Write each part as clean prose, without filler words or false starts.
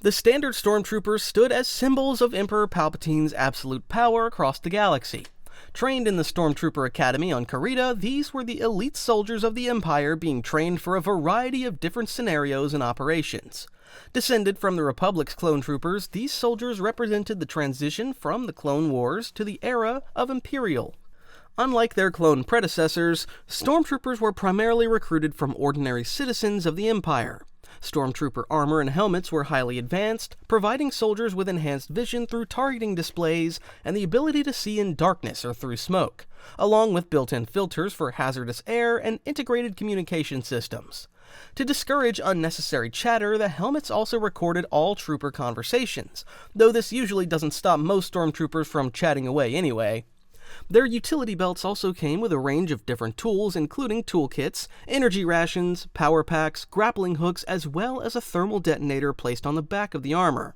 The standard Stormtroopers stood as symbols of Emperor Palpatine's absolute power across the galaxy. Trained in the Stormtrooper Academy on Karita, these were the elite soldiers of the Empire being trained for a variety of different scenarios and operations. Descended from the Republic's clone troopers, these soldiers represented the transition from the Clone Wars to the era of Imperial. Unlike their clone predecessors, Stormtroopers were primarily recruited from ordinary citizens of the Empire. Stormtrooper armor and helmets were highly advanced, providing soldiers with enhanced vision through targeting displays and the ability to see in darkness or through smoke, along with built-in filters for hazardous air and integrated communication systems. To discourage unnecessary chatter, the helmets also recorded all trooper conversations, though this usually doesn't stop most Stormtroopers from chatting away anyway. Their utility belts also came with a range of different tools, including toolkits, energy rations, power packs, grappling hooks, as well as a thermal detonator placed on the back of the armor.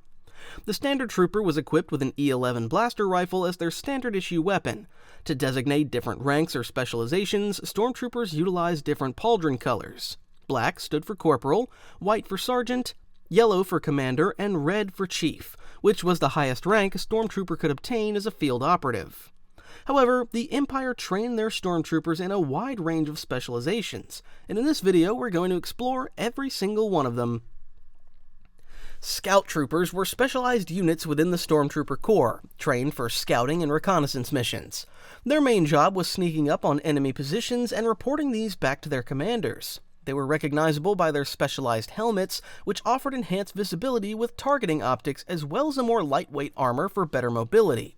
The standard trooper was equipped with an E-11 blaster rifle as their standard issue weapon. To designate different ranks or specializations, Stormtroopers utilized different pauldron colors. Black stood for corporal, white for sergeant, yellow for commander, and red for chief, which was the highest rank a Stormtrooper could obtain as a field operative. However, the Empire trained their Stormtroopers in a wide range of specializations, and in this video we're going to explore every single one of them. Scout Troopers were specialized units within the Stormtrooper Corps, trained for scouting and reconnaissance missions. Their main job was sneaking up on enemy positions and reporting these back to their commanders. They were recognizable by their specialized helmets, which offered enhanced visibility with targeting optics as well as a more lightweight armor for better mobility.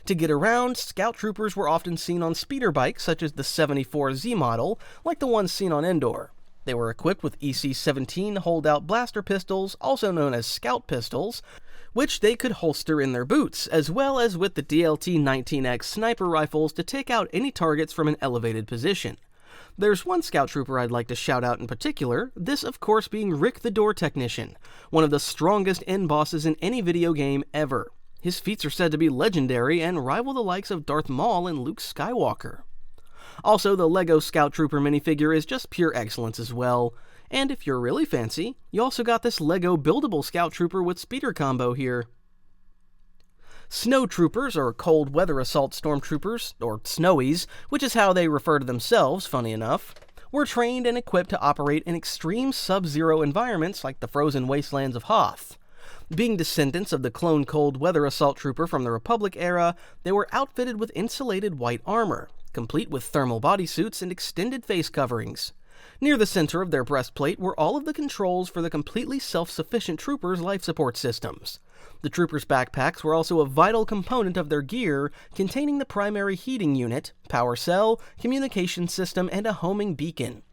To get around, Scout Troopers were often seen on speeder bikes such as the 74Z model, like the ones seen on Endor. They were equipped with EC-17 holdout blaster pistols, also known as Scout pistols, which they could holster in their boots, as well as with the DLT-19X sniper rifles to take out any targets from an elevated position. There's one Scout Trooper I'd like to shout out in particular, this of course being Rick the Door Technician, one of the strongest end bosses in any video game ever. His feats are said to be legendary and rival the likes of Darth Maul and Luke Skywalker. Also, the LEGO Scout Trooper minifigure is just pure excellence as well. And if you're really fancy, you also got this LEGO buildable Scout Trooper with speeder combo here. Snow Troopers, or Cold Weather Assault Stormtroopers, or Snowies, which is how they refer to themselves, funny enough, were trained and equipped to operate in extreme sub-zero environments like the frozen wastelands of Hoth. Being descendants of the clone Cold Weather Assault Trooper from the Republic era, they were outfitted with insulated white armor, complete with thermal bodysuits and extended face coverings. Near the center of their breastplate were all of the controls for the completely self-sufficient troopers' life support systems. The troopers' backpacks were also a vital component of their gear, containing the primary heating unit, power cell, communication system, and a homing beacon.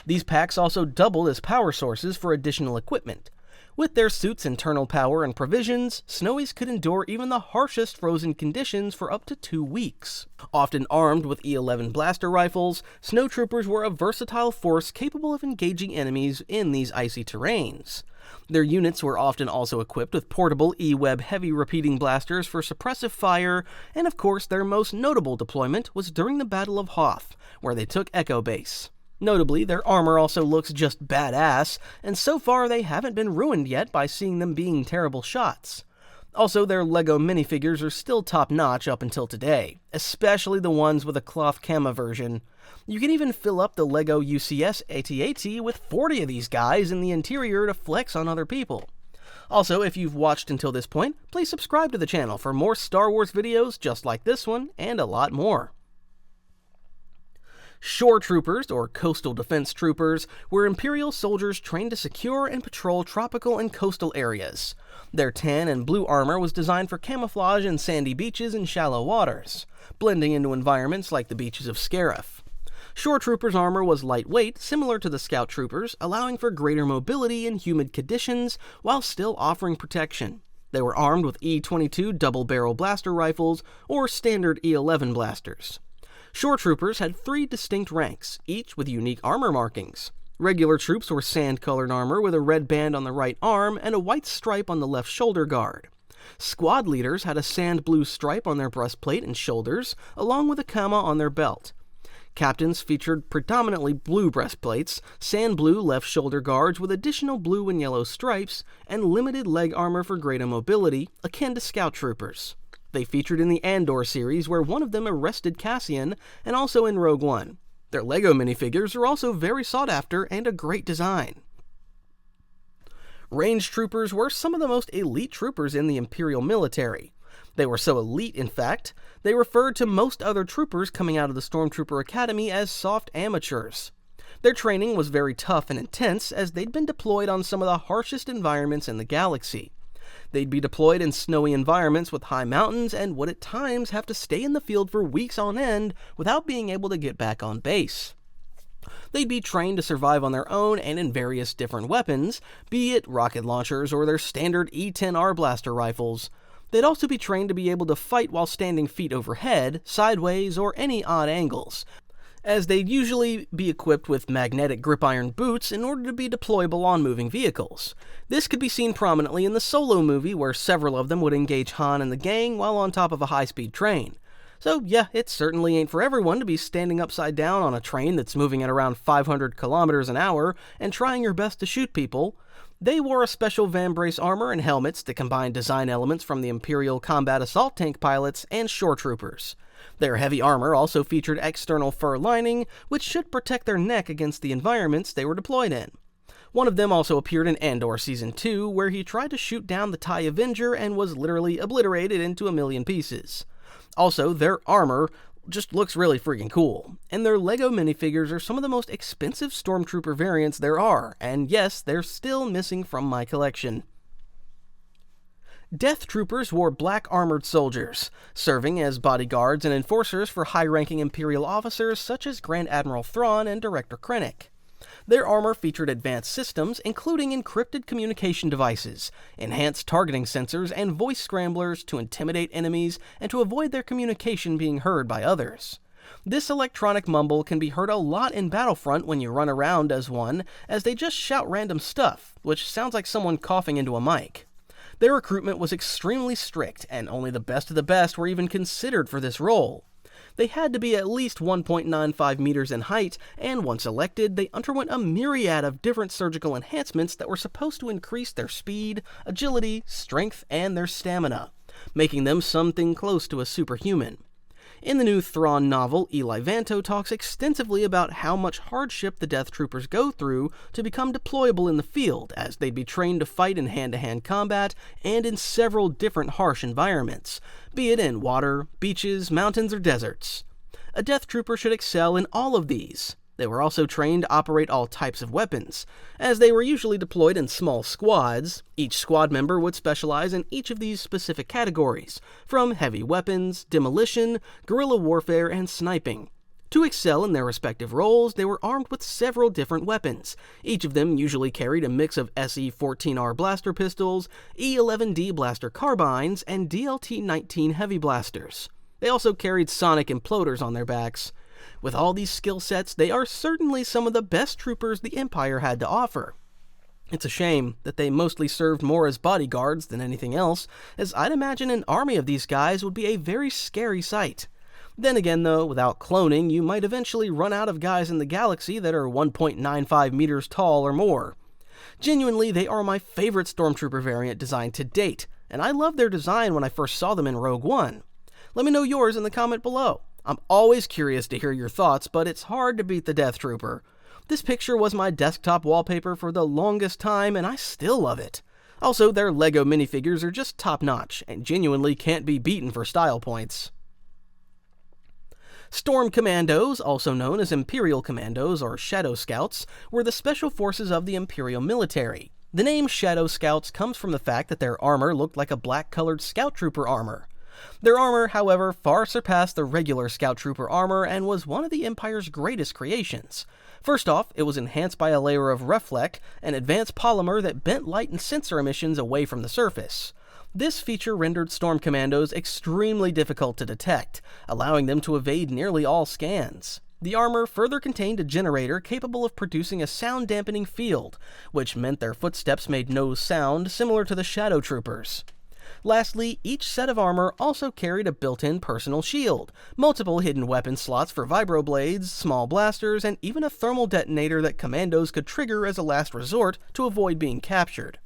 These packs also doubled as power sources for additional equipment. With their suits' internal power and provisions, Snowies could endure even the harshest frozen conditions for up to 2 weeks. Often armed with E-11 blaster rifles, Snow Troopers were a versatile force capable of engaging enemies in these icy terrains. Their units were often also equipped with portable E-Web heavy repeating blasters for suppressive fire, and of course their most notable deployment was during the Battle of Hoth, where they took Echo Base. Notably, their armor also looks just badass, and so far they haven't been ruined yet by seeing them being terrible shots. Also, their LEGO minifigures are still top-notch up until today, especially the ones with a cloth camo version. You can even fill up the LEGO UCS AT-AT with 40 of these guys in the interior to flex on other people. Also, if you've watched until this point, please subscribe to the channel for more Star Wars videos just like this one, and a lot more. Shore Troopers, or Coastal Defense Troopers, were Imperial soldiers trained to secure and patrol tropical and coastal areas. Their tan and blue armor was designed for camouflage in sandy beaches and shallow waters, blending into environments like the beaches of Scarif. Shore Troopers' armor was lightweight, similar to the Scout Troopers, allowing for greater mobility in humid conditions while still offering protection. They were armed with E-22 double-barrel blaster rifles or standard E-11 blasters. Shore Troopers had 3 distinct ranks, each with unique armor markings. Regular troops were sand-colored armor with a red band on the right arm and a white stripe on the left shoulder guard. Squad leaders had a sand blue stripe on their breastplate and shoulders, along with a comma on their belt. Captains featured predominantly blue breastplates, sand blue left shoulder guards with additional blue and yellow stripes, and limited leg armor for greater mobility, akin to scout troopers. They featured in the Andor series, where one of them arrested Cassian, and also in Rogue One. Their LEGO minifigures are also very sought after and a great design. Range troopers were some of the most elite troopers in the Imperial military. They were so elite, in fact, they referred to most other troopers coming out of the Stormtrooper Academy as soft amateurs. Their training was very tough and intense, as they'd been deployed on some of the harshest environments in the galaxy. They'd be deployed in snowy environments with high mountains and would at times have to stay in the field for weeks on end without being able to get back on base. They'd be trained to survive on their own and in various different weapons, be it rocket launchers or their standard E-10R blaster rifles. They'd also be trained to be able to fight while standing feet overhead, sideways, or any odd angles, as they'd usually be equipped with magnetic grip iron boots in order to be deployable on moving vehicles. This could be seen prominently in the Solo movie, where several of them would engage Han and the gang while on top of a high-speed train. So yeah, it certainly ain't for everyone to be standing upside down on a train that's moving at around 500 kilometers an hour and trying your best to shoot people. They wore a special vambrace armor and helmets that combined design elements from the Imperial combat assault tank pilots and shore troopers. Their heavy armor also featured external fur lining, which should protect their neck against the environments they were deployed in. One of them also appeared in Andor Season 2, where he tried to shoot down the TIE Avenger and was literally obliterated into a million pieces. Also, their armor just looks really freaking cool, and their LEGO minifigures are some of the most expensive Stormtrooper variants there are, and yes, they're still missing from my collection. Death Troopers wore black armored soldiers, serving as bodyguards and enforcers for high-ranking Imperial officers such as Grand Admiral Thrawn and Director Krennic. Their armor featured advanced systems, including encrypted communication devices, enhanced targeting sensors, and voice scramblers to intimidate enemies and to avoid their communication being heard by others. This electronic mumble can be heard a lot in Battlefront when you run around as one, as they just shout random stuff, which sounds like someone coughing into a mic. Their recruitment was extremely strict, and only the best of the best were even considered for this role. They had to be at least 1.95 meters in height, and once elected, they underwent a myriad of different surgical enhancements that were supposed to increase their speed, agility, strength, and their stamina, making them something close to a superhuman. In the new Thrawn novel, Eli Vanto talks extensively about how much hardship the Death Troopers go through to become deployable in the field, as they'd be trained to fight in hand-to-hand combat and in several different harsh environments, be it in water, beaches, mountains, or deserts. A Death Trooper should excel in all of these. They were also trained to operate all types of weapons, as they were usually deployed in small squads. Each squad member would specialize in each of these specific categories, from heavy weapons, demolition, guerrilla warfare, and sniping. To excel in their respective roles, they were armed with several different weapons. Each of them usually carried a mix of SE-14R blaster pistols, E-11D blaster carbines, and DLT-19 heavy blasters. They also carried sonic imploders on their backs. With all these skill sets, they are certainly some of the best troopers the Empire had to offer. It's a shame that they mostly served more as bodyguards than anything else, as I'd imagine an army of these guys would be a very scary sight. Then again though, without cloning, you might eventually run out of guys in the galaxy that are 1.95 meters tall or more. Genuinely, they are my favorite Stormtrooper variant design to date, and I loved their design when I first saw them in Rogue One. Let me know yours in the comment below. I'm always curious to hear your thoughts, but it's hard to beat the Death Trooper. This picture was my desktop wallpaper for the longest time, and I still love it. Also, their LEGO minifigures are just top-notch, and genuinely can't be beaten for style points. Storm Commandos, also known as Imperial Commandos or Shadow Scouts, were the special forces of the Imperial military. The name Shadow Scouts comes from the fact that their armor looked like a black-colored Scout Trooper armor. Their armor, however, far surpassed the regular Scout Trooper armor and was one of the Empire's greatest creations. First off, it was enhanced by a layer of Reflect, an advanced polymer that bent light and sensor emissions away from the surface. This feature rendered Storm Commandos extremely difficult to detect, allowing them to evade nearly all scans. The armor further contained a generator capable of producing a sound-dampening field, which meant their footsteps made no sound, similar to the Shadow Troopers. Lastly, each set of armor also carried a built-in personal shield, multiple hidden weapon slots for vibroblades, small blasters, and even a thermal detonator that commandos could trigger as a last resort to avoid being captured.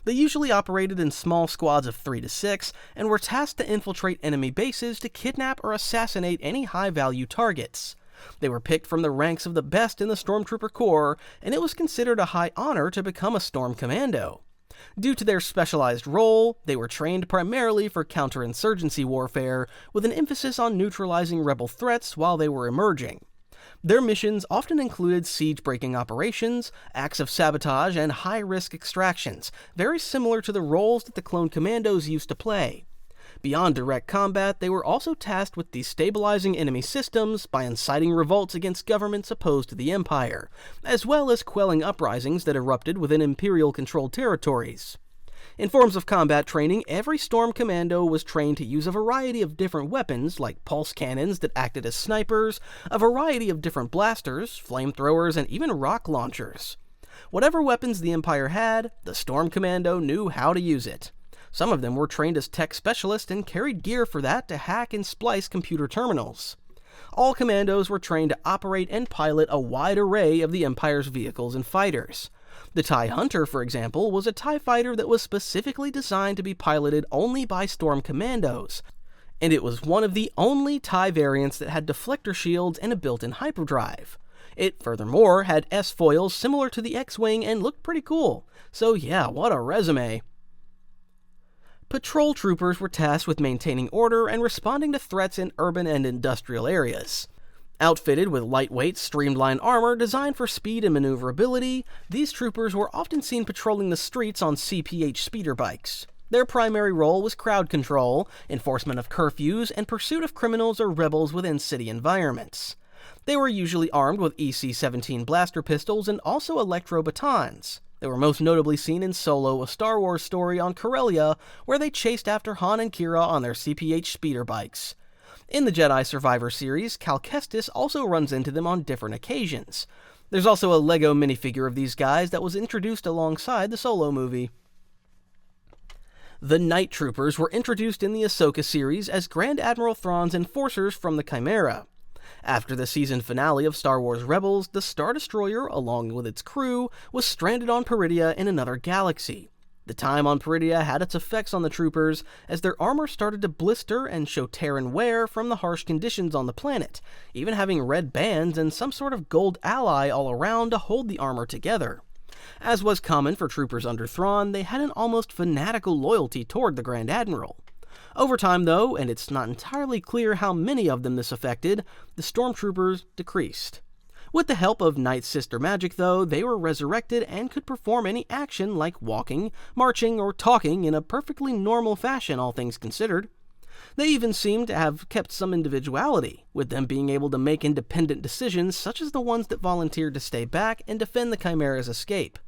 They usually operated in small squads of 3 to 6 and were tasked to infiltrate enemy bases to kidnap or assassinate any high-value targets. They were picked from the ranks of the best in the Stormtrooper Corps, and it was considered a high honor to become a Storm Commando. Due to their specialized role, they were trained primarily for counterinsurgency warfare, with an emphasis on neutralizing rebel threats while they were emerging. Their missions often included siege-breaking operations, acts of sabotage, and high-risk extractions, very similar to the roles that the clone commandos used to play. Beyond direct combat, they were also tasked with destabilizing enemy systems by inciting revolts against governments opposed to the Empire, as well as quelling uprisings that erupted within Imperial-controlled territories. In forms of combat training, every Storm Commando was trained to use a variety of different weapons, like pulse cannons that acted as snipers, a variety of different blasters, flamethrowers, and even rock launchers. Whatever weapons the Empire had, the Storm Commando knew how to use it. Some of them were trained as tech specialists and carried gear for that to hack and splice computer terminals. All commandos were trained to operate and pilot a wide array of the Empire's vehicles and fighters. The TIE Hunter, for example, was a TIE fighter that was specifically designed to be piloted only by Storm Commandos, and it was one of the only TIE variants that had deflector shields and a built-in hyperdrive. It, furthermore, had S-foils similar to the X-Wing and looked pretty cool. So yeah, what a resume. Patrol troopers were tasked with maintaining order and responding to threats in urban and industrial areas. Outfitted with lightweight, streamlined armor designed for speed and maneuverability, these troopers were often seen patrolling the streets on CPH speeder bikes. Their primary role was crowd control, enforcement of curfews, and pursuit of criminals or rebels within city environments. They were usually armed with EC-17 blaster pistols and also electro batons. They were most notably seen in Solo, a Star Wars story on Corellia, where they chased after Han and Kira on their CPH speeder bikes. In the Jedi Survivor series, Cal Kestis also runs into them on different occasions. There's also a Lego minifigure of these guys that was introduced alongside the Solo movie. The Night Troopers were introduced in the Ahsoka series as Grand Admiral Thrawn's enforcers from the Chimera. After the season finale of Star Wars Rebels, the Star Destroyer, along with its crew, was stranded on Peridea in another galaxy. The time on Peridea had its effects on the troopers, as their armor started to blister and show tear and wear from the harsh conditions on the planet, even having red bands and some sort of gold ally all around to hold the armor together. As was common for troopers under Thrawn, they had an almost fanatical loyalty toward the Grand Admiral. Over time, though, and it's not entirely clear how many of them this affected, the Stormtroopers decreased. With the help of Night Sister magic, though, they were resurrected and could perform any action like walking, marching, or talking in a perfectly normal fashion, all things considered. They even seem to have kept some individuality, with them being able to make independent decisions such as the ones that volunteered to stay back and defend the Chimera's escape.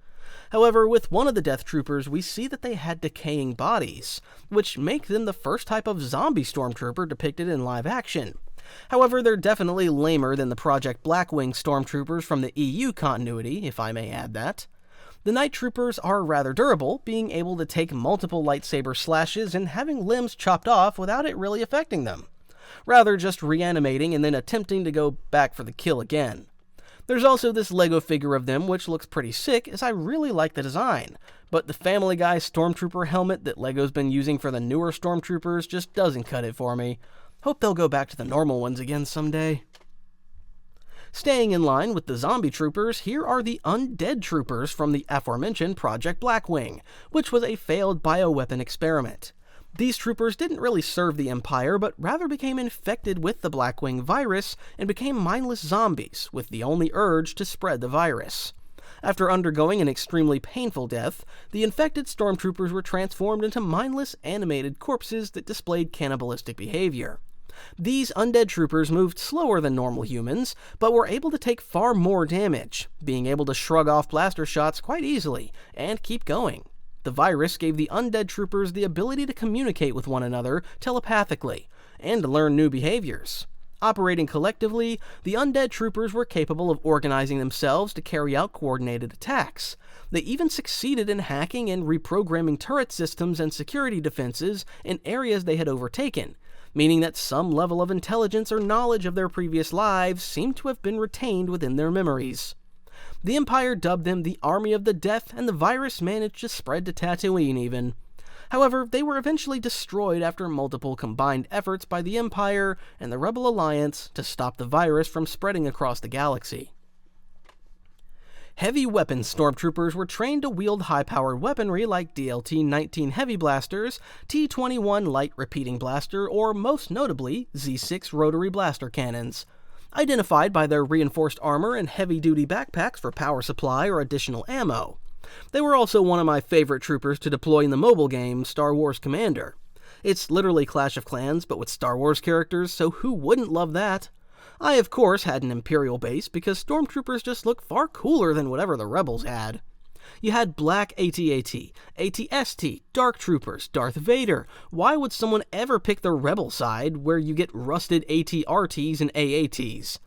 However, with one of the Death Troopers, we see that they had decaying bodies, which make them the first type of zombie Stormtrooper depicted in live action. However, they're definitely lamer than the Project Blackwing Stormtroopers from the EU continuity, if I may add that. The Night Troopers are rather durable, being able to take multiple lightsaber slashes and having limbs chopped off without it really affecting them, rather just reanimating and then attempting to go back for the kill again. There's also this Lego figure of them which looks pretty sick, as I really like the design, but the Family Guy Stormtrooper helmet that Lego's been using for the newer Stormtroopers just doesn't cut it for me. Hope they'll go back to the normal ones again someday. Staying in line with the zombie troopers, here are the Undead Troopers from the aforementioned Project Blackwing, which was a failed bioweapon experiment. These troopers didn't really serve the Empire, but rather became infected with the Blackwing virus and became mindless zombies, with the only urge to spread the virus. After undergoing an extremely painful death, the infected stormtroopers were transformed into mindless, animated corpses that displayed cannibalistic behavior. These undead troopers moved slower than normal humans, but were able to take far more damage, being able to shrug off blaster shots quite easily, and keep going. The virus gave the undead troopers the ability to communicate with one another telepathically, and to learn new behaviors. Operating collectively, the Undead troopers were capable of organizing themselves to carry out coordinated attacks. They even succeeded in hacking and reprogramming turret systems and security defenses in areas they had overtaken, meaning that some level of intelligence or knowledge of their previous lives seemed to have been retained within their memories. The Empire dubbed them the Army of the Death, and the virus managed to spread to Tatooine even. However, they were eventually destroyed after multiple combined efforts by the Empire and the Rebel Alliance to stop the virus from spreading across the galaxy. Heavy weapons Stormtroopers were trained to wield high-powered weaponry like DLT-19 Heavy Blasters, T-21 Light Repeating Blaster, or most notably, Z-6 Rotary Blaster Cannons. Identified by their reinforced armor and heavy-duty backpacks for power supply or additional ammo. They were also one of my favorite troopers to deploy in the mobile game, Star Wars Commander. It's literally Clash of Clans, but with Star Wars characters, so who wouldn't love that? I, of course, had an Imperial base because Stormtroopers just look far cooler than whatever the Rebels had. You had Black AT-AT, AT-ST, Dark Troopers, Darth Vader. Why would someone ever pick the Rebel side where you get rusted AT-RTs and AATs?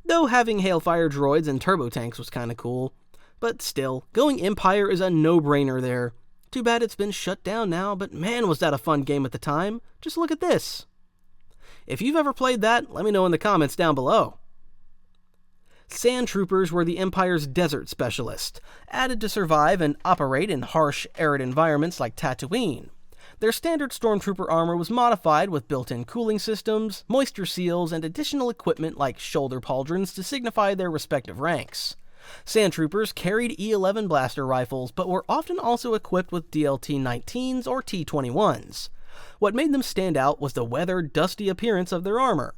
Though having Hailfire droids and turbo tanks was kinda cool. But still, going Empire is a no-brainer there. Too bad it's been shut down now, but man was that a fun game at the time. Just look at this. If you've ever played that, let me know in the comments down below. Sand Troopers were the Empire's desert specialists, added to survive and operate in harsh, arid environments like Tatooine. Their standard Stormtrooper armor was modified with built-in cooling systems, moisture seals, and additional equipment like shoulder pauldrons to signify their respective ranks. Sand Troopers carried E-11 blaster rifles, but were often also equipped with DLT-19s or T-21s. What made them stand out was the weathered, dusty appearance of their armor.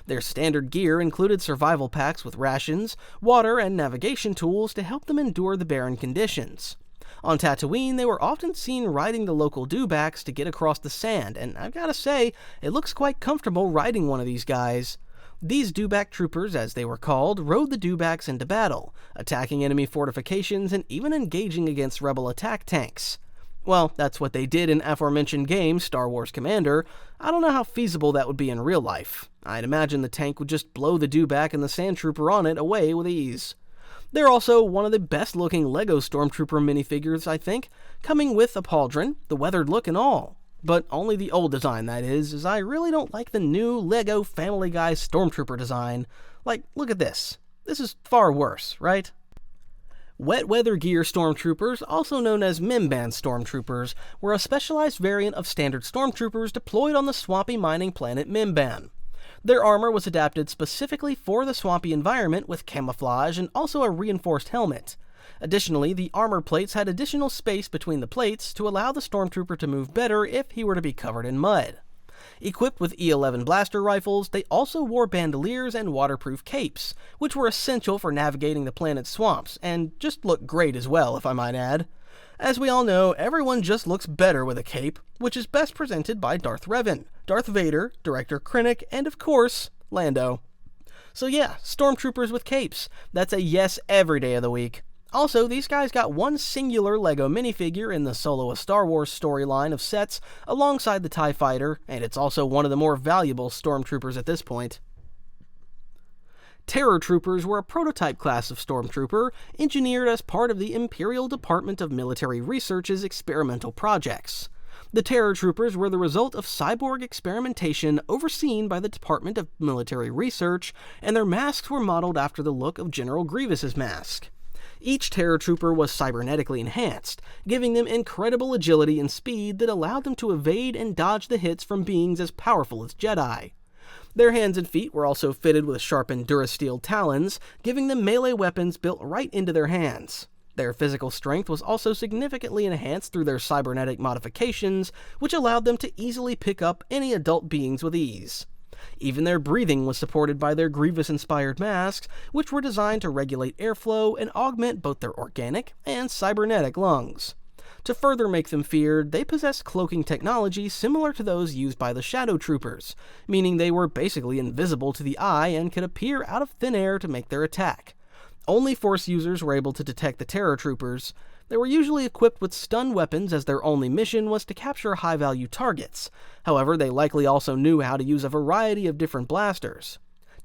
Their standard gear included survival packs with rations, water, and navigation tools to help them endure the barren conditions. On Tatooine, they were often seen riding the local dewbacks to get across the sand, and I've gotta say, it looks quite comfortable riding one of these guys. These dewback troopers, as they were called, rode the dewbacks into battle, attacking enemy fortifications and even engaging against rebel attack tanks. Well, that's what they did in aforementioned game, Star Wars Commander. I don't know how feasible that would be in real life. I'd imagine the tank would just blow the dewback and the sand trooper on it away with ease. They're also one of the best looking LEGO Stormtrooper minifigures, I think, coming with a pauldron, the weathered look and all. But only the old design, that is, as I really don't like the new LEGO Family Guy Stormtrooper design. Like, look at this. This is far worse, right? Wet Weather Gear Stormtroopers, also known as Mimban Stormtroopers, were a specialized variant of standard Stormtroopers deployed on the swampy mining planet Mimban. Their armor was adapted specifically for the swampy environment with camouflage and also a reinforced helmet. Additionally, the armor plates had additional space between the plates to allow the Stormtrooper to move better if he were to be covered in mud. Equipped with E-11 blaster rifles, they also wore bandoliers and waterproof capes, which were essential for navigating the planet's swamps, and just looked great as well, if I might add. As we all know, everyone just looks better with a cape, which is best presented by Darth Revan, Darth Vader, Director Krennic, and of course, Lando. So yeah, Stormtroopers with capes. That's a yes every day of the week. Also, these guys got one singular LEGO minifigure in the Solo a Star Wars storyline of sets alongside the TIE Fighter, and it's also one of the more valuable Stormtroopers at this point. Terror Troopers were a prototype class of Stormtrooper, engineered as part of the Imperial Department of Military Research's experimental projects. The Terror Troopers were the result of cyborg experimentation overseen by the Department of Military Research, and their masks were modeled after the look of General Grievous's mask. Each Terror Trooper was cybernetically enhanced, giving them incredible agility and speed that allowed them to evade and dodge the hits from beings as powerful as Jedi. Their hands and feet were also fitted with sharpened Durasteel talons, giving them melee weapons built right into their hands. Their physical strength was also significantly enhanced through their cybernetic modifications, which allowed them to easily pick up any adult beings with ease. Even their breathing was supported by their Grievous-inspired masks, which were designed to regulate airflow and augment both their organic and cybernetic lungs. To further make them feared, they possessed cloaking technology similar to those used by the Shadow Troopers, meaning they were basically invisible to the eye and could appear out of thin air to make their attack. Only Force users were able to detect the Terror Troopers. They were usually equipped with stun weapons as their only mission was to capture high-value targets. However, they likely also knew how to use a variety of different blasters.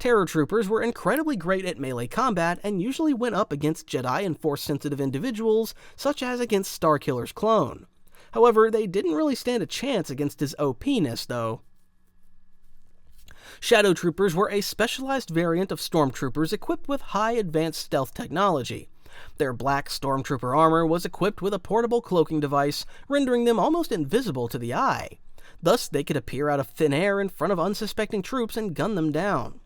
Terror Troopers were incredibly great at melee combat and usually went up against Jedi and Force-sensitive individuals, such as against Starkiller's clone. However, they didn't really stand a chance against his OP-ness, though. Shadow Troopers were a specialized variant of Stormtroopers equipped with high advanced stealth technology. Their black Stormtrooper armor was equipped with a portable cloaking device, rendering them almost invisible to the eye. Thus, they could appear out of thin air in front of unsuspecting troops and gun them down.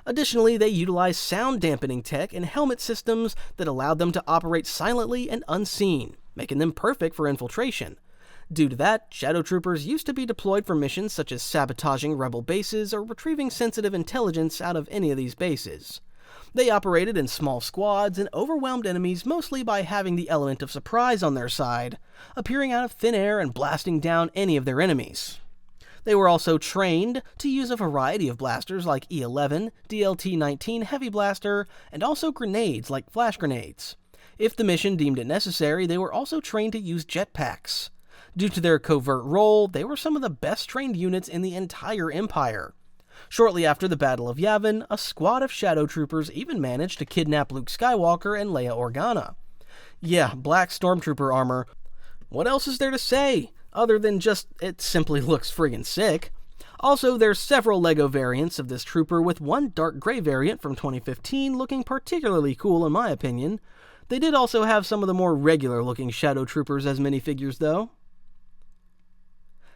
Additionally, they utilized sound dampening tech and helmet systems that allowed them to operate silently and unseen, making them perfect for infiltration. Due to that, Shadow Troopers used to be deployed for missions such as sabotaging rebel bases or retrieving sensitive intelligence out of any of these bases. They operated in small squads and overwhelmed enemies mostly by having the element of surprise on their side, appearing out of thin air and blasting down any of their enemies. They were also trained to use a variety of blasters like E11, DLT-19 Heavy Blaster, and also grenades like flash grenades. If the mission deemed it necessary, they were also trained to use jetpacks. Due to their covert role, they were some of the best trained units in the entire Empire. Shortly after the Battle of Yavin, a squad of Shadow Troopers even managed to kidnap Luke Skywalker and Leia Organa. Yeah, black Stormtrooper armor. What else is there to say, other than just it simply looks friggin' sick? Also, there's several LEGO variants of this trooper, with one dark gray variant from 2015 looking particularly cool in my opinion. They did also have some of the more regular looking Shadow Troopers as minifigures though.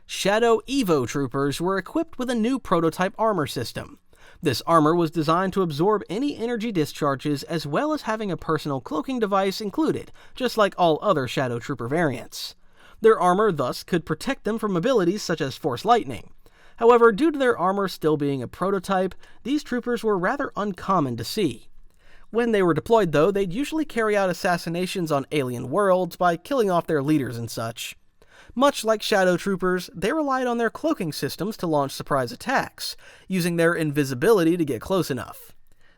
Shadow Evo Troopers were equipped with a new prototype armor system. This armor was designed to absorb any energy discharges as well as having a personal cloaking device included, just like all other Shadow Trooper variants. Their armor thus could protect them from abilities such as Force Lightning. However, due to their armor still being a prototype, these troopers were rather uncommon to see. When they were deployed though, they'd usually carry out assassinations on alien worlds by killing off their leaders and such. Much like Shadow Troopers, they relied on their cloaking systems to launch surprise attacks, using their invisibility to get close enough.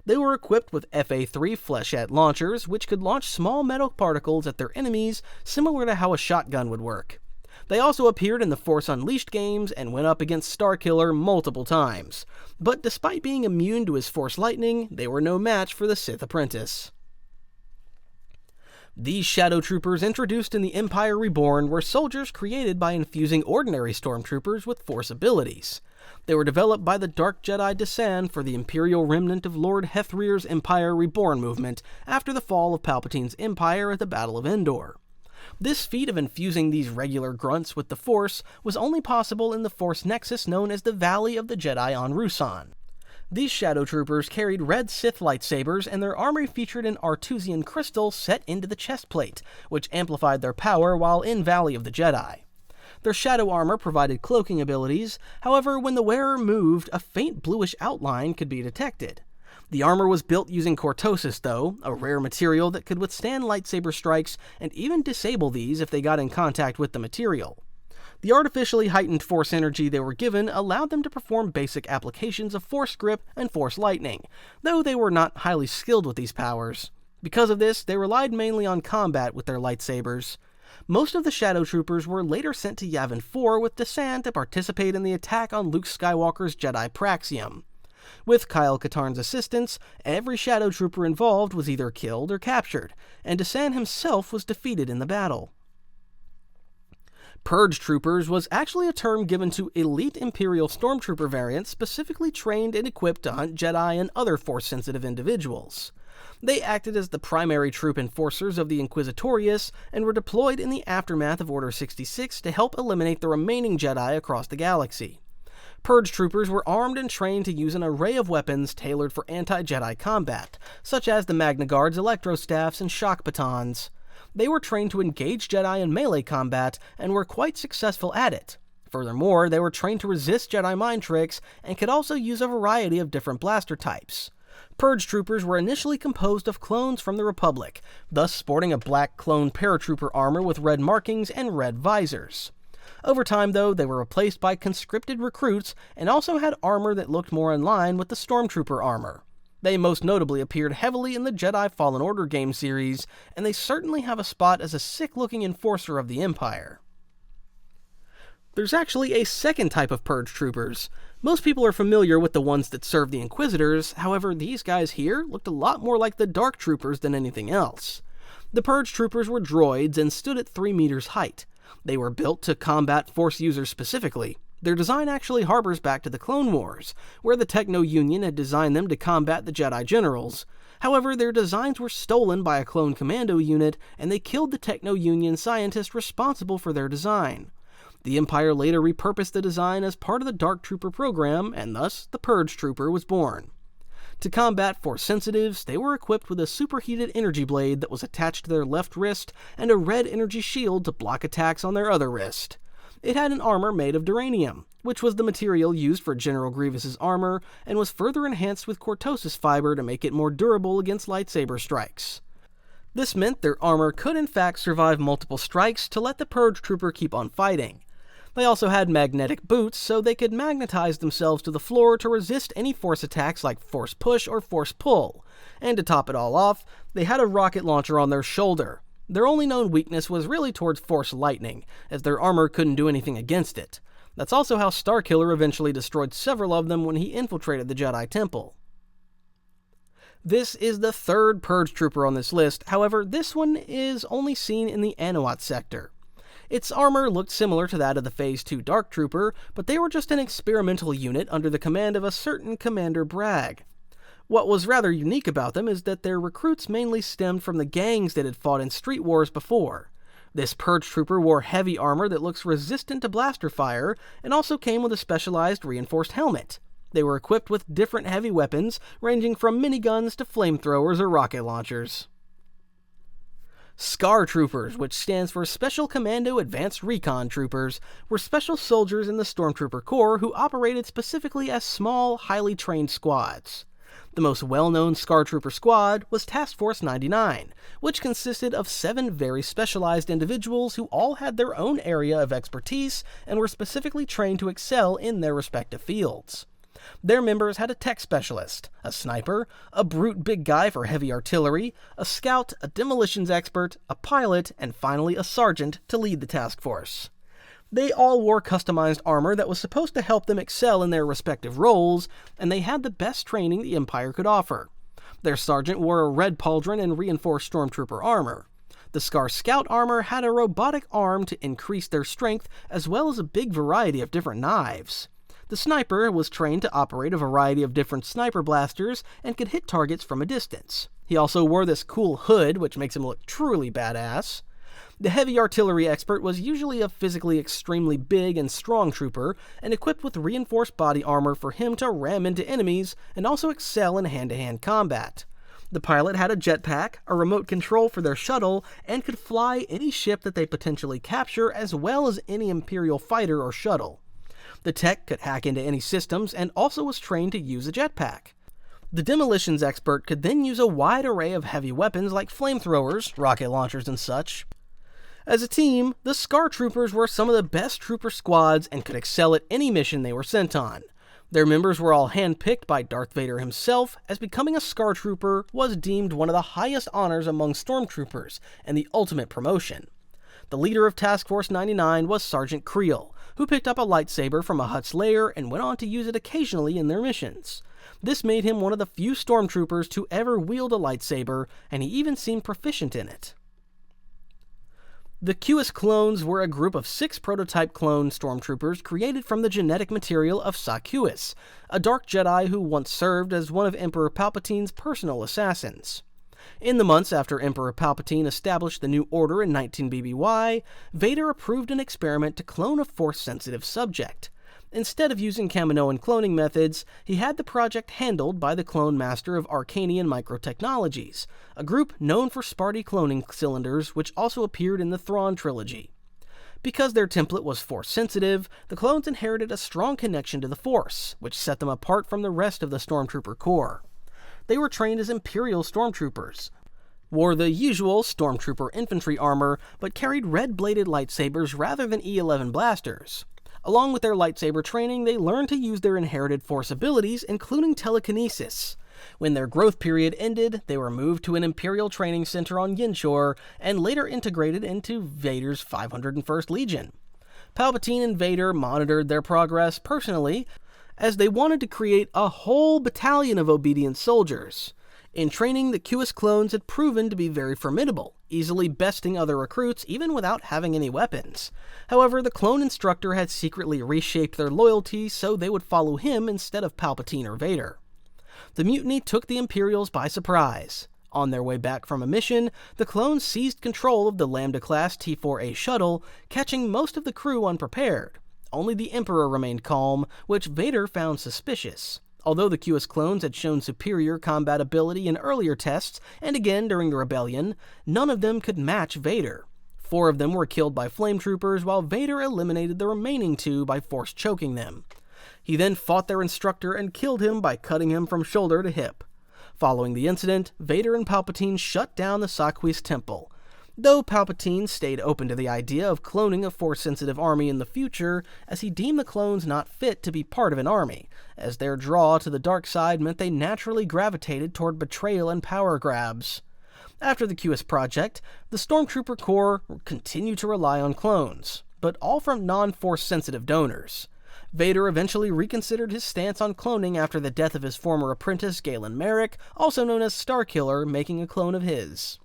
They were equipped with FA-3 flechette launchers, which could launch small metal particles at their enemies, similar to how a shotgun would work. They also appeared in the Force Unleashed games and went up against Starkiller multiple times, but despite being immune to his Force Lightning, they were no match for the Sith Apprentice. These Shadow Troopers introduced in the Empire Reborn were soldiers created by infusing ordinary Stormtroopers with Force abilities. They were developed by the Dark Jedi Desan for the Imperial remnant of Lord Hethrear's Empire Reborn movement after the fall of Palpatine's Empire at the Battle of Endor. This feat of infusing these regular grunts with the Force was only possible in the Force nexus known as the Valley of the Jedi on Ruusan. These Shadow Troopers carried red Sith lightsabers, and their armor featured an Artusian crystal set into the chest plate, which amplified their power while in Valley of the Jedi. Their shadow armor provided cloaking abilities, however, when the wearer moved, a faint bluish outline could be detected. The armor was built using cortosis though, a rare material that could withstand lightsaber strikes and even disable these if they got in contact with the material. The artificially heightened Force energy they were given allowed them to perform basic applications of Force Grip and Force Lightning, though they were not highly skilled with these powers. Because of this, they relied mainly on combat with their lightsabers. Most of the Shadow Troopers were later sent to Yavin 4 with Desan to participate in the attack on Luke Skywalker's Jedi Praxium. With Kyle Katarn's assistance, every Shadow Trooper involved was either killed or captured, and Desan himself was defeated in the battle. Purge Troopers was actually a term given to elite Imperial Stormtrooper variants specifically trained and equipped to hunt Jedi and other Force-sensitive individuals. They acted as the primary troop enforcers of the Inquisitorium and were deployed in the aftermath of Order 66 to help eliminate the remaining Jedi across the galaxy. Purge Troopers were armed and trained to use an array of weapons tailored for anti-Jedi combat, such as the Magna Guard's electrostaffs and shock batons. They were trained to engage Jedi in melee combat and were quite successful at it. Furthermore, they were trained to resist Jedi mind tricks and could also use a variety of different blaster types. Purge Troopers were initially composed of clones from the Republic, thus sporting a black clone paratrooper armor with red markings and red visors. Over time, though, they were replaced by conscripted recruits and also had armor that looked more in line with the Stormtrooper armor. They most notably appeared heavily in the Jedi Fallen Order game series, and they certainly have a spot as a sick-looking enforcer of the Empire. There's actually a second type of Purge Troopers. Most people are familiar with the ones that serve the Inquisitors, however these guys here looked a lot more like the Dark Troopers than anything else. The Purge Troopers were droids and stood at 3 meters height. They were built to combat Force users specifically. Their design actually harbors back to the Clone Wars, where the Techno-Union had designed them to combat the Jedi Generals. However, their designs were stolen by a clone commando unit, and they killed the Techno-Union scientist responsible for their design. The Empire later repurposed the design as part of the Dark Trooper program, and thus the Purge Trooper was born. To combat Force sensitives, they were equipped with a superheated energy blade that was attached to their left wrist and a red energy shield to block attacks on their other wrist. It had an armor made of duranium, which was the material used for General Grievous's armor, and was further enhanced with cortosis fiber to make it more durable against lightsaber strikes. This meant their armor could in fact survive multiple strikes to let the Purge Trooper keep on fighting. They also had magnetic boots, so they could magnetize themselves to the floor to resist any Force attacks like Force Push or Force Pull. And to top it all off, they had a rocket launcher on their shoulder. Their only known weakness was really towards Force Lightning, as their armor couldn't do anything against it. That's also how Starkiller eventually destroyed several of them when he infiltrated the Jedi Temple. This is the third Purge Trooper on this list, however this one is only seen in the Anahuac sector. Its armor looked similar to that of the Phase 2 Dark Trooper, but they were just an experimental unit under the command of a certain Commander Bragg. What was rather unique about them is that their recruits mainly stemmed from the gangs that had fought in street wars before. This Purge Trooper wore heavy armor that looks resistant to blaster fire, and also came with a specialized reinforced helmet. They were equipped with different heavy weapons, ranging from miniguns to flamethrowers or rocket launchers. SCAR Troopers, which stands for Special Commando Advanced Recon Troopers, were special soldiers in the Stormtrooper Corps who operated specifically as small, highly trained squads. The most well-known SCAR Trooper squad was Task Force 99, which consisted of 7 very specialized individuals who all had their own area of expertise and were specifically trained to excel in their respective fields. Their members had a tech specialist, a sniper, a brute big guy for heavy artillery, a scout, a demolitions expert, a pilot, and finally a sergeant to lead the task force. They all wore customized armor that was supposed to help them excel in their respective roles, and they had the best training the Empire could offer. Their sergeant wore a red pauldron and reinforced Stormtrooper armor. The SCAR Scout armor had a robotic arm to increase their strength, as well as a big variety of different knives. The sniper was trained to operate a variety of different sniper blasters and could hit targets from a distance. He also wore this cool hood, which makes him look truly badass. The heavy artillery expert was usually a physically extremely big and strong trooper, and equipped with reinforced body armor for him to ram into enemies and also excel in hand-to-hand combat. The pilot had a jetpack, a remote control for their shuttle, and could fly any ship that they potentially capture, as well as any Imperial fighter or shuttle. The tech could hack into any systems and also was trained to use a jetpack. The demolitions expert could then use a wide array of heavy weapons like flamethrowers, rocket launchers, and such. As a team, the SCAR Troopers were some of the best trooper squads and could excel at any mission they were sent on. Their members were all handpicked by Darth Vader himself, as becoming a SCAR Trooper was deemed one of the highest honors among Stormtroopers and the ultimate promotion. The leader of Task Force 99 was Sergeant Creel, who picked up a lightsaber from a Hutt's lair and went on to use it occasionally in their missions. This made him one of the few Stormtroopers to ever wield a lightsaber, and he even seemed proficient in it. The Cuis clones were a group of 6 prototype clone Stormtroopers created from the genetic material of Cuis, a dark Jedi who once served as one of Emperor Palpatine's personal assassins. In the months after Emperor Palpatine established the New Order in 19 BBY, Vader approved an experiment to clone a Force-sensitive subject. Instead of using Kaminoan cloning methods, he had the project handled by the Clone Master of Arcanian Microtechnologies, a group known for Sparty cloning cylinders which also appeared in the Thrawn trilogy. Because their template was Force-sensitive, the clones inherited a strong connection to the Force, which set them apart from the rest of the Stormtrooper Corps. They were trained as Imperial Stormtroopers, wore the usual Stormtrooper infantry armor, but carried red-bladed lightsabers rather than E11 blasters. Along with their lightsaber training, they learned to use their inherited Force abilities, including telekinesis. When their growth period ended, they were moved to an Imperial training center on Yinchor, and later integrated into Vader's 501st Legion. Palpatine and Vader monitored their progress personally, as they wanted to create a whole battalion of obedient soldiers. In training, the Cuis clones had proven to be very formidable, easily besting other recruits even without having any weapons. However, the clone instructor had secretly reshaped their loyalty so they would follow him instead of Palpatine or Vader. The mutiny took the Imperials by surprise. On their way back from a mission, the clones seized control of the Lambda-class T-4A shuttle, catching most of the crew unprepared. Only the Emperor remained calm, which Vader found suspicious. Although the Cuis clones had shown superior combat ability in earlier tests, and again during the rebellion, none of them could match Vader. 4 of them were killed by flame troopers, while Vader eliminated the remaining 2 by force choking them. He then fought their instructor and killed him by cutting him from shoulder to hip. Following the incident, Vader and Palpatine shut down the Cuis temple. Though Palpatine stayed open to the idea of cloning a Force-sensitive army in the future, as he deemed the clones not fit to be part of an army, as their draw to the dark side meant they naturally gravitated toward betrayal and power grabs. After the Cuis project, the Stormtrooper Corps continued to rely on clones, but all from non-Force-sensitive donors. Vader eventually reconsidered his stance on cloning after the death of his former apprentice Galen Merrick, also known as Starkiller, making a clone of his.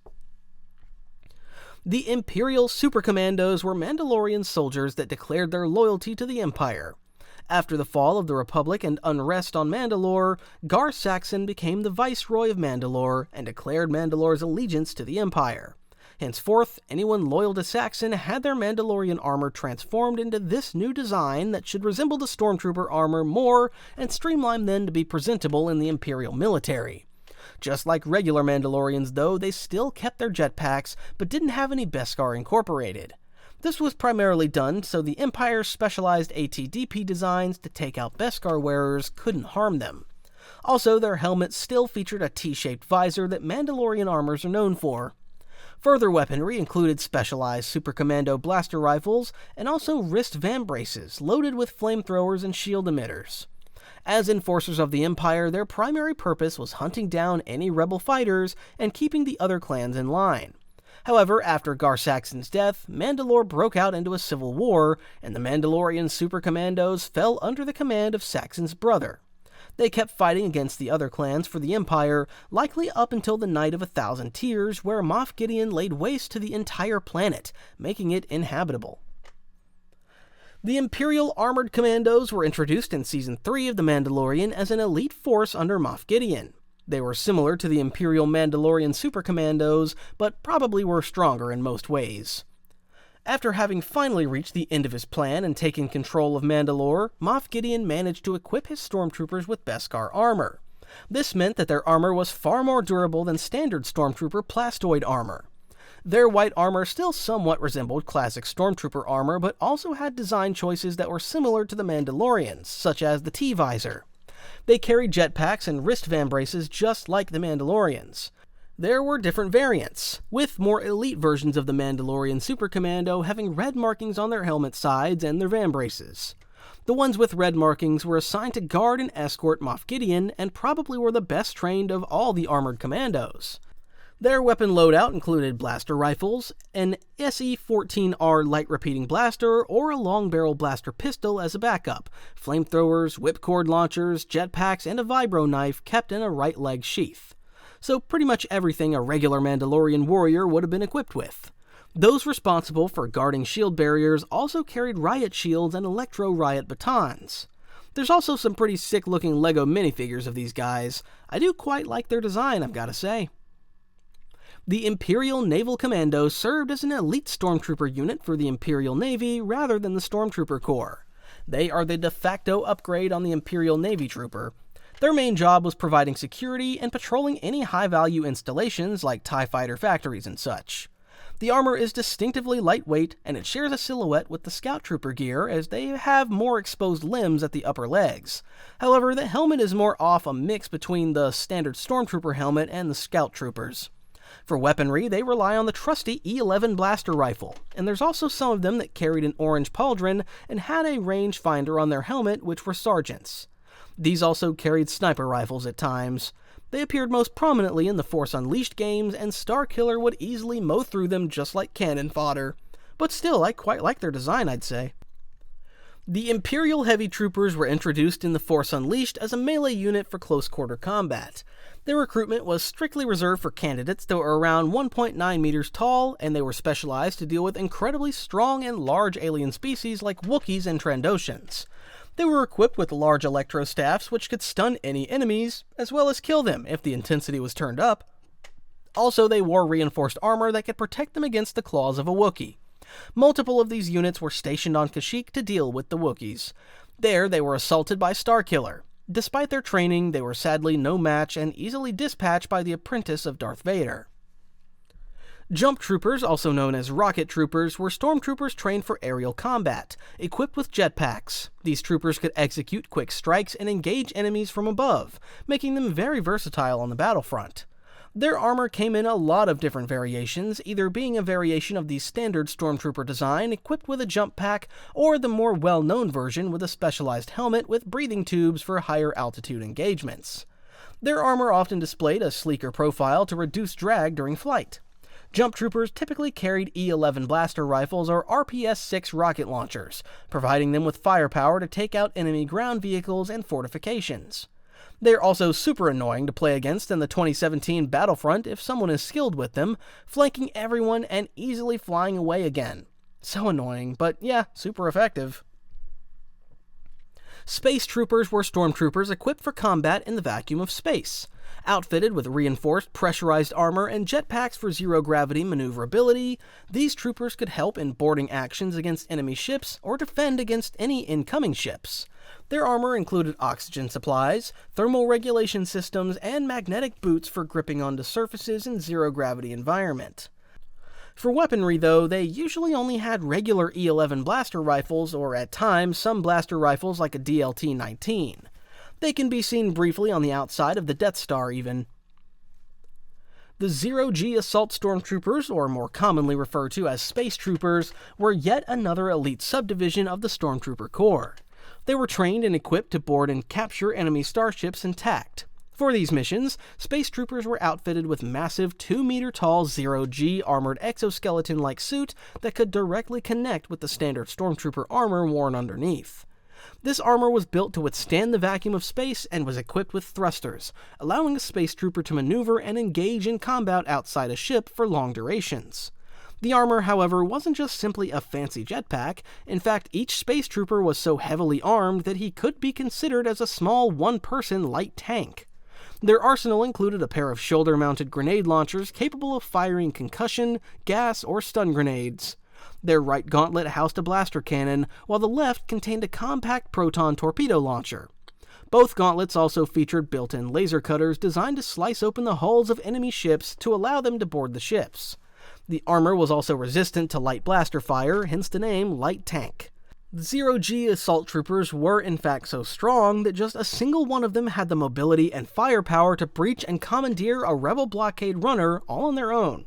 The Imperial Super Commandos were Mandalorian soldiers that declared their loyalty to the Empire. After the fall of the Republic and unrest on Mandalore, Gar Saxon became the Viceroy of Mandalore and declared Mandalore's allegiance to the Empire. Henceforth, anyone loyal to Saxon had their Mandalorian armor transformed into this new design that should resemble the Stormtrooper armor more and streamline them to be presentable in the Imperial military. Just like regular Mandalorians, though, they still kept their jetpacks, but didn't have any Beskar incorporated. This was primarily done so the Empire's specialized ATDP designs to take out Beskar wearers couldn't harm them. Also, their helmets still featured a T-shaped visor that Mandalorian armors are known for. Further weaponry included specialized Super Commando blaster rifles and also wrist vambraces loaded with flamethrowers and shield emitters. As enforcers of the Empire, their primary purpose was hunting down any rebel fighters and keeping the other clans in line. However, after Gar Saxon's death, Mandalore broke out into a civil war, and the Mandalorian Super Commandos fell under the command of Saxon's brother. They kept fighting against the other clans for the Empire, likely up until the Night of 1,000 Tears, where Moff Gideon laid waste to the entire planet, making it inhabitable. The Imperial Armored Commandos were introduced in Season 3 of The Mandalorian as an elite force under Moff Gideon. They were similar to the Imperial Mandalorian Super Commandos, but probably were stronger in most ways. After having finally reached the end of his plan and taken control of Mandalore, Moff Gideon managed to equip his Stormtroopers with Beskar armor. This meant that their armor was far more durable than standard Stormtrooper plastoid armor. Their white armor still somewhat resembled classic Stormtrooper armor, but also had design choices that were similar to the Mandalorians, such as the T-visor. They carried jetpacks and wrist vambraces just like the Mandalorians. There were different variants, with more elite versions of the Mandalorian Super Commando having red markings on their helmet sides and their vambraces. The ones with red markings were assigned to guard and escort Moff Gideon and probably were the best trained of all the armored commandos. Their weapon loadout included blaster rifles, an SE-14R light-repeating blaster, or a long-barrel blaster pistol as a backup, flamethrowers, whipcord launchers, jetpacks, and a vibro knife kept in a right-leg sheath. So pretty much everything a regular Mandalorian warrior would have been equipped with. Those responsible for guarding shield barriers also carried riot shields and electro-riot batons. There's also some pretty sick-looking LEGO minifigures of these guys. I do quite like their design, I've gotta say. The Imperial Naval Commandos served as an elite Stormtrooper unit for the Imperial Navy rather than the Stormtrooper Corps. They are the de facto upgrade on the Imperial Navy Trooper. Their main job was providing security and patrolling any high-value installations like TIE fighter factories and such. The armor is distinctively lightweight, and it shares a silhouette with the Scout Trooper gear as they have more exposed limbs at the upper legs. However, the helmet is more off a mix between the standard Stormtrooper helmet and the Scout Troopers. For weaponry, they rely on the trusty E11 blaster rifle, and there's also some of them that carried an orange pauldron and had a rangefinder on their helmet, which were sergeants. These also carried sniper rifles at times. They appeared most prominently in the Force Unleashed games, and Starkiller would easily mow through them just like cannon fodder. But still, I quite like their design, I'd say. The Imperial Heavy Troopers were introduced in The Force Unleashed as a melee unit for close-quarter combat. Their recruitment was strictly reserved for candidates that were around 1.9 meters tall, and they were specialized to deal with incredibly strong and large alien species like Wookiees and Trandoshans. They were equipped with large electro-staffs which could stun any enemies, as well as kill them if the intensity was turned up. Also, they wore reinforced armor that could protect them against the claws of a Wookiee. Multiple of these units were stationed on Kashyyyk to deal with the Wookiees. There, they were assaulted by Starkiller. Despite their training, they were sadly no match and easily dispatched by the apprentice of Darth Vader. Jump Troopers, also known as Rocket Troopers, were stormtroopers trained for aerial combat, equipped with jetpacks. These troopers could execute quick strikes and engage enemies from above, making them very versatile on the battlefront. Their armor came in a lot of different variations, either being a variation of the standard Stormtrooper design equipped with a jump pack, or the more well-known version with a specialized helmet with breathing tubes for higher altitude engagements. Their armor often displayed a sleeker profile to reduce drag during flight. Jump Troopers typically carried E-11 blaster rifles or RPS-6 rocket launchers, providing them with firepower to take out enemy ground vehicles and fortifications. They're also super annoying to play against in the 2017 Battlefront if someone is skilled with them, flanking everyone and easily flying away again. So annoying, but yeah, super effective. Space Troopers were stormtroopers equipped for combat in the vacuum of space. Outfitted with reinforced pressurized armor and jetpacks for zero-gravity maneuverability, these troopers could help in boarding actions against enemy ships or defend against any incoming ships. Their armor included oxygen supplies, thermal regulation systems, and magnetic boots for gripping onto surfaces in zero-gravity environment. For weaponry, though, they usually only had regular E-11 blaster rifles, or at times, some blaster rifles like a DLT-19. They can be seen briefly on the outside of the Death Star, even. The Zero-G Assault Stormtroopers, or more commonly referred to as Space Troopers, were yet another elite subdivision of the Stormtrooper Corps. They were trained and equipped to board and capture enemy starships intact. For these missions, Space Troopers were outfitted with massive 2-meter-tall Zero-G armored exoskeleton-like suit that could directly connect with the standard Stormtrooper armor worn underneath. This armor was built to withstand the vacuum of space and was equipped with thrusters, allowing a Space Trooper to maneuver and engage in combat outside a ship for long durations. The armor, however, wasn't just simply a fancy jetpack. In fact, each Space Trooper was so heavily armed that he could be considered as a small one-person light tank. Their arsenal included a pair of shoulder-mounted grenade launchers capable of firing concussion, gas, or stun grenades. Their right gauntlet housed a blaster cannon, while the left contained a compact proton torpedo launcher. Both gauntlets also featured built-in laser cutters designed to slice open the hulls of enemy ships to allow them to board the ships. The armor was also resistant to light blaster fire, hence the name Light Tank. The Zero-G Assault Troopers were in fact so strong that just a single one of them had the mobility and firepower to breach and commandeer a rebel blockade runner all on their own.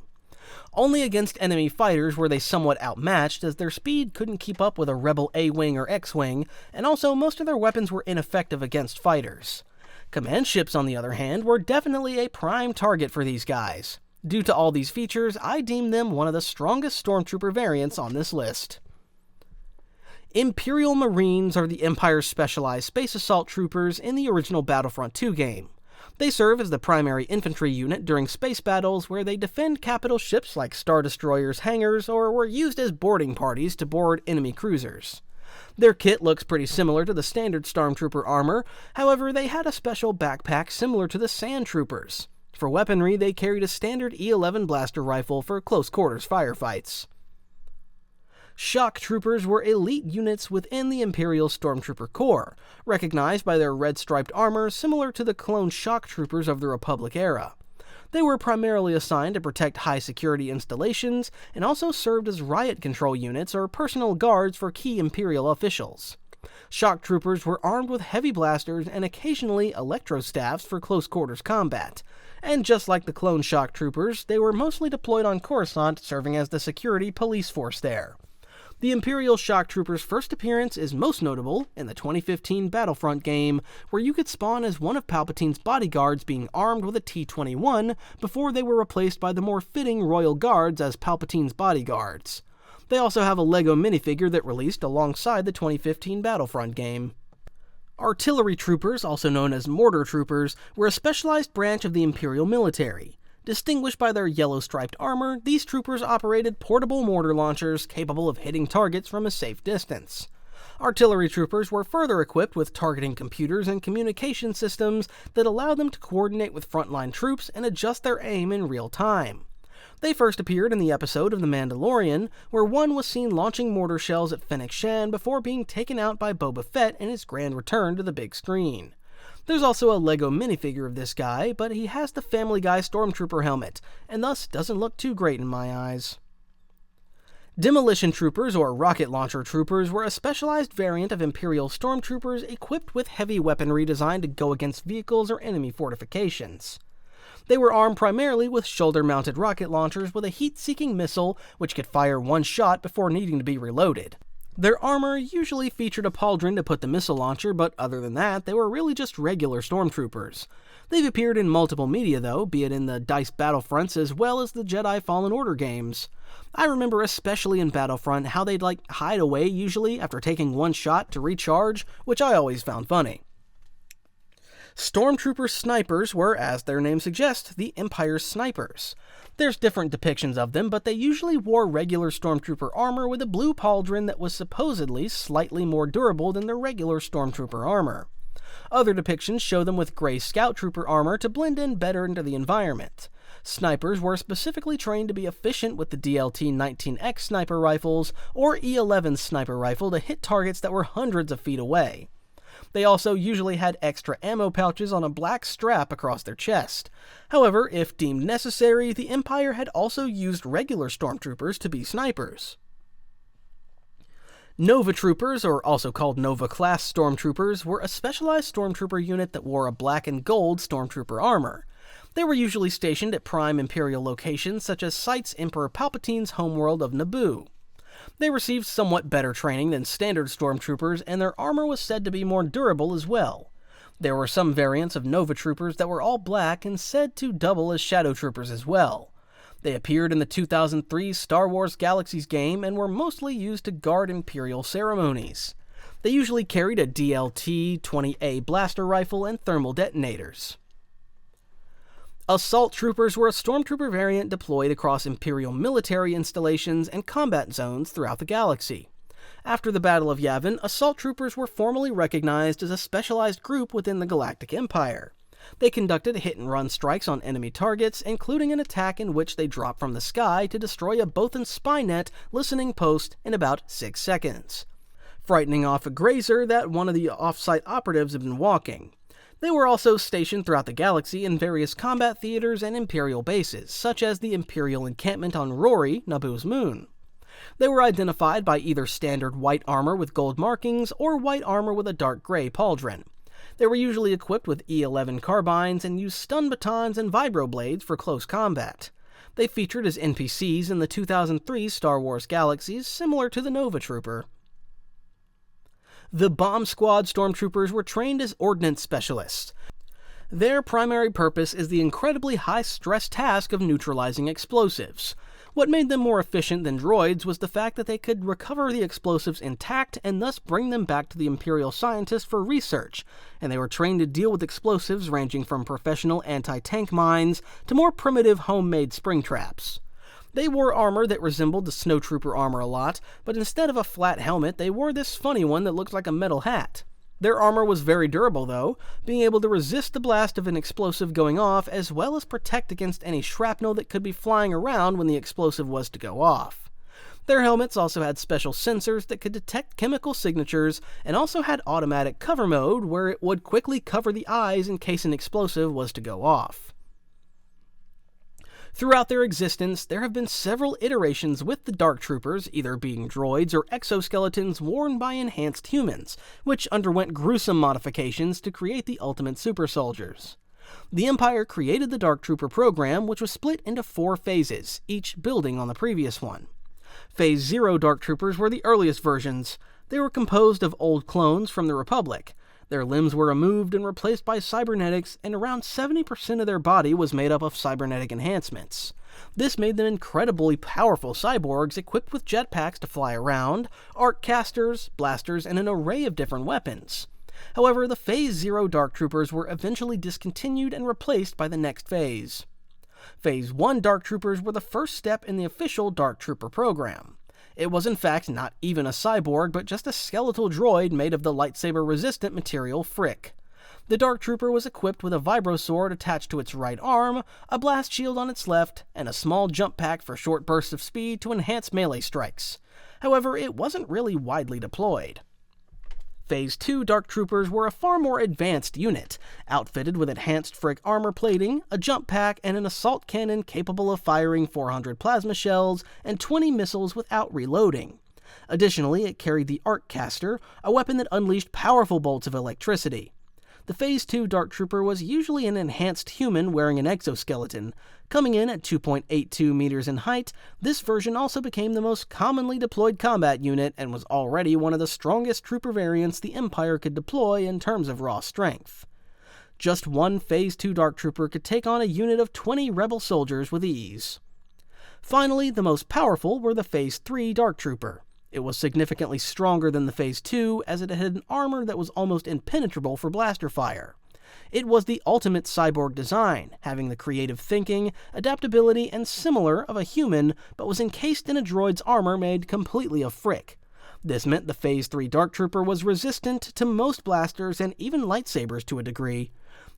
Only against enemy fighters were they somewhat outmatched, as their speed couldn't keep up with a rebel A-Wing or X-Wing, and also most of their weapons were ineffective against fighters. Command ships, on the other hand, were definitely a prime target for these guys. Due to all these features, I deem them one of the strongest Stormtrooper variants on this list. Imperial Marines are the Empire's specialized space assault troopers in the original Battlefront 2 game. They serve as the primary infantry unit during space battles, where they defend capital ships like Star Destroyers' hangars, or were used as boarding parties to board enemy cruisers. Their kit looks pretty similar to the standard Stormtrooper armor, however they had a special backpack similar to the Sand Troopers. For weaponry, they carried a standard E-11 blaster rifle for close-quarters firefights. Shock Troopers were elite units within the Imperial Stormtrooper Corps, recognized by their red-striped armor similar to the clone Shock Troopers of the Republic era. They were primarily assigned to protect high-security installations, and also served as riot control units or personal guards for key Imperial officials. Shock Troopers were armed with heavy blasters and occasionally electro-staffs for close-quarters combat. And just like the clone Shock Troopers, they were mostly deployed on Coruscant, serving as the security police force there. The Imperial Shock Troopers' first appearance is most notable in the 2015 Battlefront game, where you could spawn as one of Palpatine's bodyguards being armed with a T-21 before they were replaced by the more fitting Royal Guards as Palpatine's bodyguards. They also have a LEGO minifigure that released alongside the 2015 Battlefront game. Artillery Troopers, also known as Mortar Troopers, were a specialized branch of the Imperial military. Distinguished by their yellow-striped armor, these troopers operated portable mortar launchers capable of hitting targets from a safe distance. Artillery troopers were further equipped with targeting computers and communication systems that allowed them to coordinate with frontline troops and adjust their aim in real time. They first appeared in the episode of The Mandalorian, where one was seen launching mortar shells at Fennec Shan before being taken out by Boba Fett in his grand return to the big screen. There's also a LEGO minifigure of this guy, but he has the Family Guy Stormtrooper helmet, and thus doesn't look too great in my eyes. Demolition Troopers, or Rocket Launcher Troopers, were a specialized variant of Imperial Stormtroopers equipped with heavy weaponry designed to go against vehicles or enemy fortifications. They were armed primarily with shoulder-mounted rocket launchers with a heat-seeking missile which could fire one shot before needing to be reloaded. Their armor usually featured a pauldron to put the missile launcher, but other than that, they were really just regular Stormtroopers. They've appeared in multiple media though, be it in the DICE Battlefronts as well as the Jedi Fallen Order games. I remember especially in Battlefront how they'd hide away usually after taking one shot to recharge, which I always found funny. Stormtrooper snipers were, as their name suggests, the Empire's snipers. There's different depictions of them, but they usually wore regular Stormtrooper armor with a blue pauldron that was supposedly slightly more durable than their regular Stormtrooper armor. Other depictions show them with gray Scout Trooper armor to blend in better into the environment. Snipers were specifically trained to be efficient with the DLT-19X sniper rifles or E-11 sniper rifle to hit targets that were hundreds of feet away. They also usually had extra ammo pouches on a black strap across their chest. However, if deemed necessary, the Empire had also used regular Stormtroopers to be snipers. Nova Troopers, or also called Nova-class Stormtroopers, were a specialized Stormtrooper unit that wore a black and gold Stormtrooper armor. They were usually stationed at prime Imperial locations such as sites Emperor Palpatine's homeworld of Naboo. They received somewhat better training than standard Stormtroopers, and their armor was said to be more durable as well. There were some variants of Nova Troopers that were all black and said to double as Shadow Troopers as well. They appeared in the 2003 Star Wars Galaxies game and were mostly used to guard Imperial ceremonies. They usually carried a DLT-20A blaster rifle and thermal detonators. Assault Troopers were a Stormtrooper variant deployed across Imperial military installations and combat zones throughout the galaxy. After the Battle of Yavin, Assault Troopers were formally recognized as a specialized group within the Galactic Empire. They conducted hit-and-run strikes on enemy targets, including an attack in which they dropped from the sky to destroy a Bothan spy net listening post in about 6 seconds, frightening off a grazer that one of the off-site operatives had been walking. They were also stationed throughout the galaxy in various combat theaters and Imperial bases, such as the Imperial encampment on Rory, Naboo's moon. They were identified by either standard white armor with gold markings or white armor with a dark gray pauldron. They were usually equipped with E-11 carbines and used stun batons and vibroblades for close combat. They featured as NPCs in the 2003 Star Wars Galaxies, similar to the Nova Trooper. The Bomb Squad Stormtroopers were trained as ordnance specialists. Their primary purpose is the incredibly high-stress task of neutralizing explosives. What made them more efficient than droids was the fact that they could recover the explosives intact and thus bring them back to the Imperial scientists for research, and they were trained to deal with explosives ranging from professional anti-tank mines to more primitive homemade spring traps. They wore armor that resembled the snowtrooper armor a lot, but instead of a flat helmet, they wore this funny one that looked like a metal hat. Their armor was very durable though, being able to resist the blast of an explosive going off as well as protect against any shrapnel that could be flying around when the explosive was to go off. Their helmets also had special sensors that could detect chemical signatures and also had automatic cover mode where it would quickly cover the eyes in case an explosive was to go off. Throughout their existence, there have been several iterations with the Dark Troopers, either being droids or exoskeletons worn by enhanced humans, which underwent gruesome modifications to create the ultimate super soldiers. The Empire created the Dark Trooper program, which was split into 4 phases, each building on the previous one. Phase 0 Dark Troopers were the earliest versions. They were composed of old clones from the Republic. Their limbs were removed and replaced by cybernetics, and around 70% of their body was made up of cybernetic enhancements. This made them incredibly powerful cyborgs equipped with jetpacks to fly around, arc casters, blasters, and an array of different weapons. However, the Phase 0 Dark Troopers were eventually discontinued and replaced by the next phase. Phase 1 Dark Troopers were the first step in the official Dark Trooper program. It was in fact not even a cyborg, but just a skeletal droid made of the lightsaber-resistant material Frick. The Dark Trooper was equipped with a vibrosword attached to its right arm, a blast shield on its left, and a small jump pack for short bursts of speed to enhance melee strikes. However, it wasn't really widely deployed. Phase 2 Dark Troopers were a far more advanced unit, outfitted with enhanced Frick armor plating, a jump pack, and an assault cannon capable of firing 400 plasma shells and 20 missiles without reloading. Additionally, it carried the Arc Caster, a weapon that unleashed powerful bolts of electricity. The Phase 2 Dark Trooper was usually an enhanced human wearing an exoskeleton. Coming in at 2.82 meters in height, this version also became the most commonly deployed combat unit and was already one of the strongest trooper variants the Empire could deploy in terms of raw strength. Just one Phase 2 Dark Trooper could take on a unit of 20 rebel soldiers with ease. Finally, the most powerful were the Phase 3 Dark Trooper. It was significantly stronger than the Phase 2, as it had an armor that was almost impenetrable for blaster fire. It was the ultimate cyborg design, having the creative thinking, adaptability, and similar of a human, but was encased in a droid's armor made completely of Frick. This meant the Phase 3 Dark Trooper was resistant to most blasters and even lightsabers to a degree.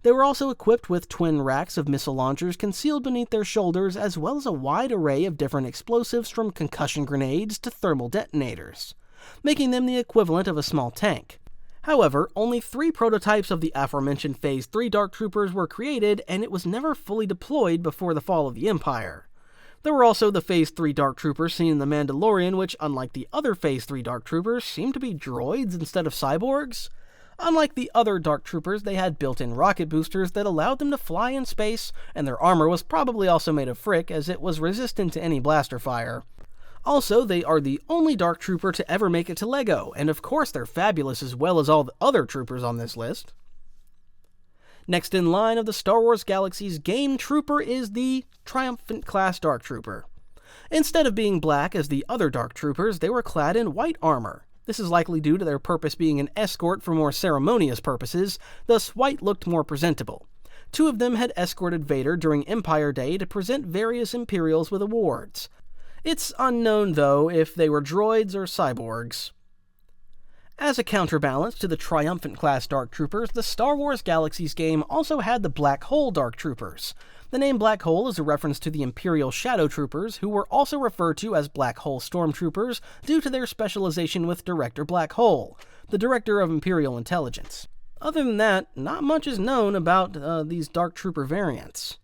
They were also equipped with twin racks of missile launchers concealed beneath their shoulders, as well as a wide array of different explosives from concussion grenades to thermal detonators, making them the equivalent of a small tank. However, only 3 prototypes of the aforementioned Phase 3 Dark Troopers were created, and it was never fully deployed before the fall of the Empire. There were also the Phase 3 Dark Troopers seen in The Mandalorian, which, unlike the other Phase 3 Dark Troopers, seemed to be droids instead of cyborgs. Unlike the other Dark Troopers, they had built-in rocket boosters that allowed them to fly in space, and their armor was probably also made of Frick, as it was resistant to any blaster fire. Also, they are the only Dark Trooper to ever make it to LEGO, and of course they're fabulous as well as all the other troopers on this list. Next in line of the Star Wars Galaxy's game trooper is the Triumphant-class Dark Trooper. Instead of being black as the other Dark Troopers, they were clad in white armor. This is likely due to their purpose being an escort for more ceremonious purposes, thus white looked more presentable. 2 of them had escorted Vader during Empire Day to present various Imperials with awards. It's unknown, though, if they were droids or cyborgs. As a counterbalance to the Triumphant-class Dark Troopers, the Star Wars Galaxy's game also had the Black Hole Dark Troopers. The name Black Hole is a reference to the Imperial Shadow Troopers, who were also referred to as Black Hole Stormtroopers due to their specialization with Director Black Hole, the Director of Imperial Intelligence. Other than that, not much is known about these Dark Trooper variants.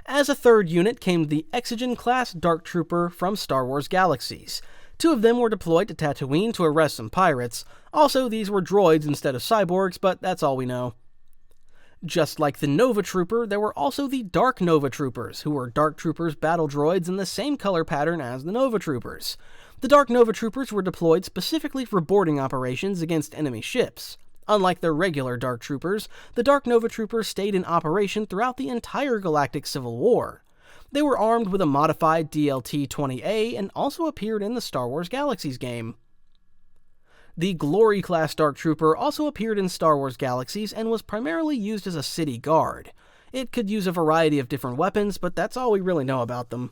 As a third unit came the Exogen-class Dark Trooper from Star Wars Galaxies. 2 of them were deployed to Tatooine to arrest some pirates. Also, these were droids instead of cyborgs, but that's all we know. Just like the Nova Trooper, there were also the Dark Nova Troopers, who were Dark Troopers battle droids in the same color pattern as the Nova Troopers. The Dark Nova Troopers were deployed specifically for boarding operations against enemy ships. Unlike their regular Dark Troopers, the Dark Nova Troopers stayed in operation throughout the entire Galactic Civil War. They were armed with a modified DLT-20A and also appeared in the Star Wars Galaxies game. The Glory-class Dark Trooper also appeared in Star Wars Galaxies and was primarily used as a city guard. It could use a variety of different weapons, but that's all we really know about them.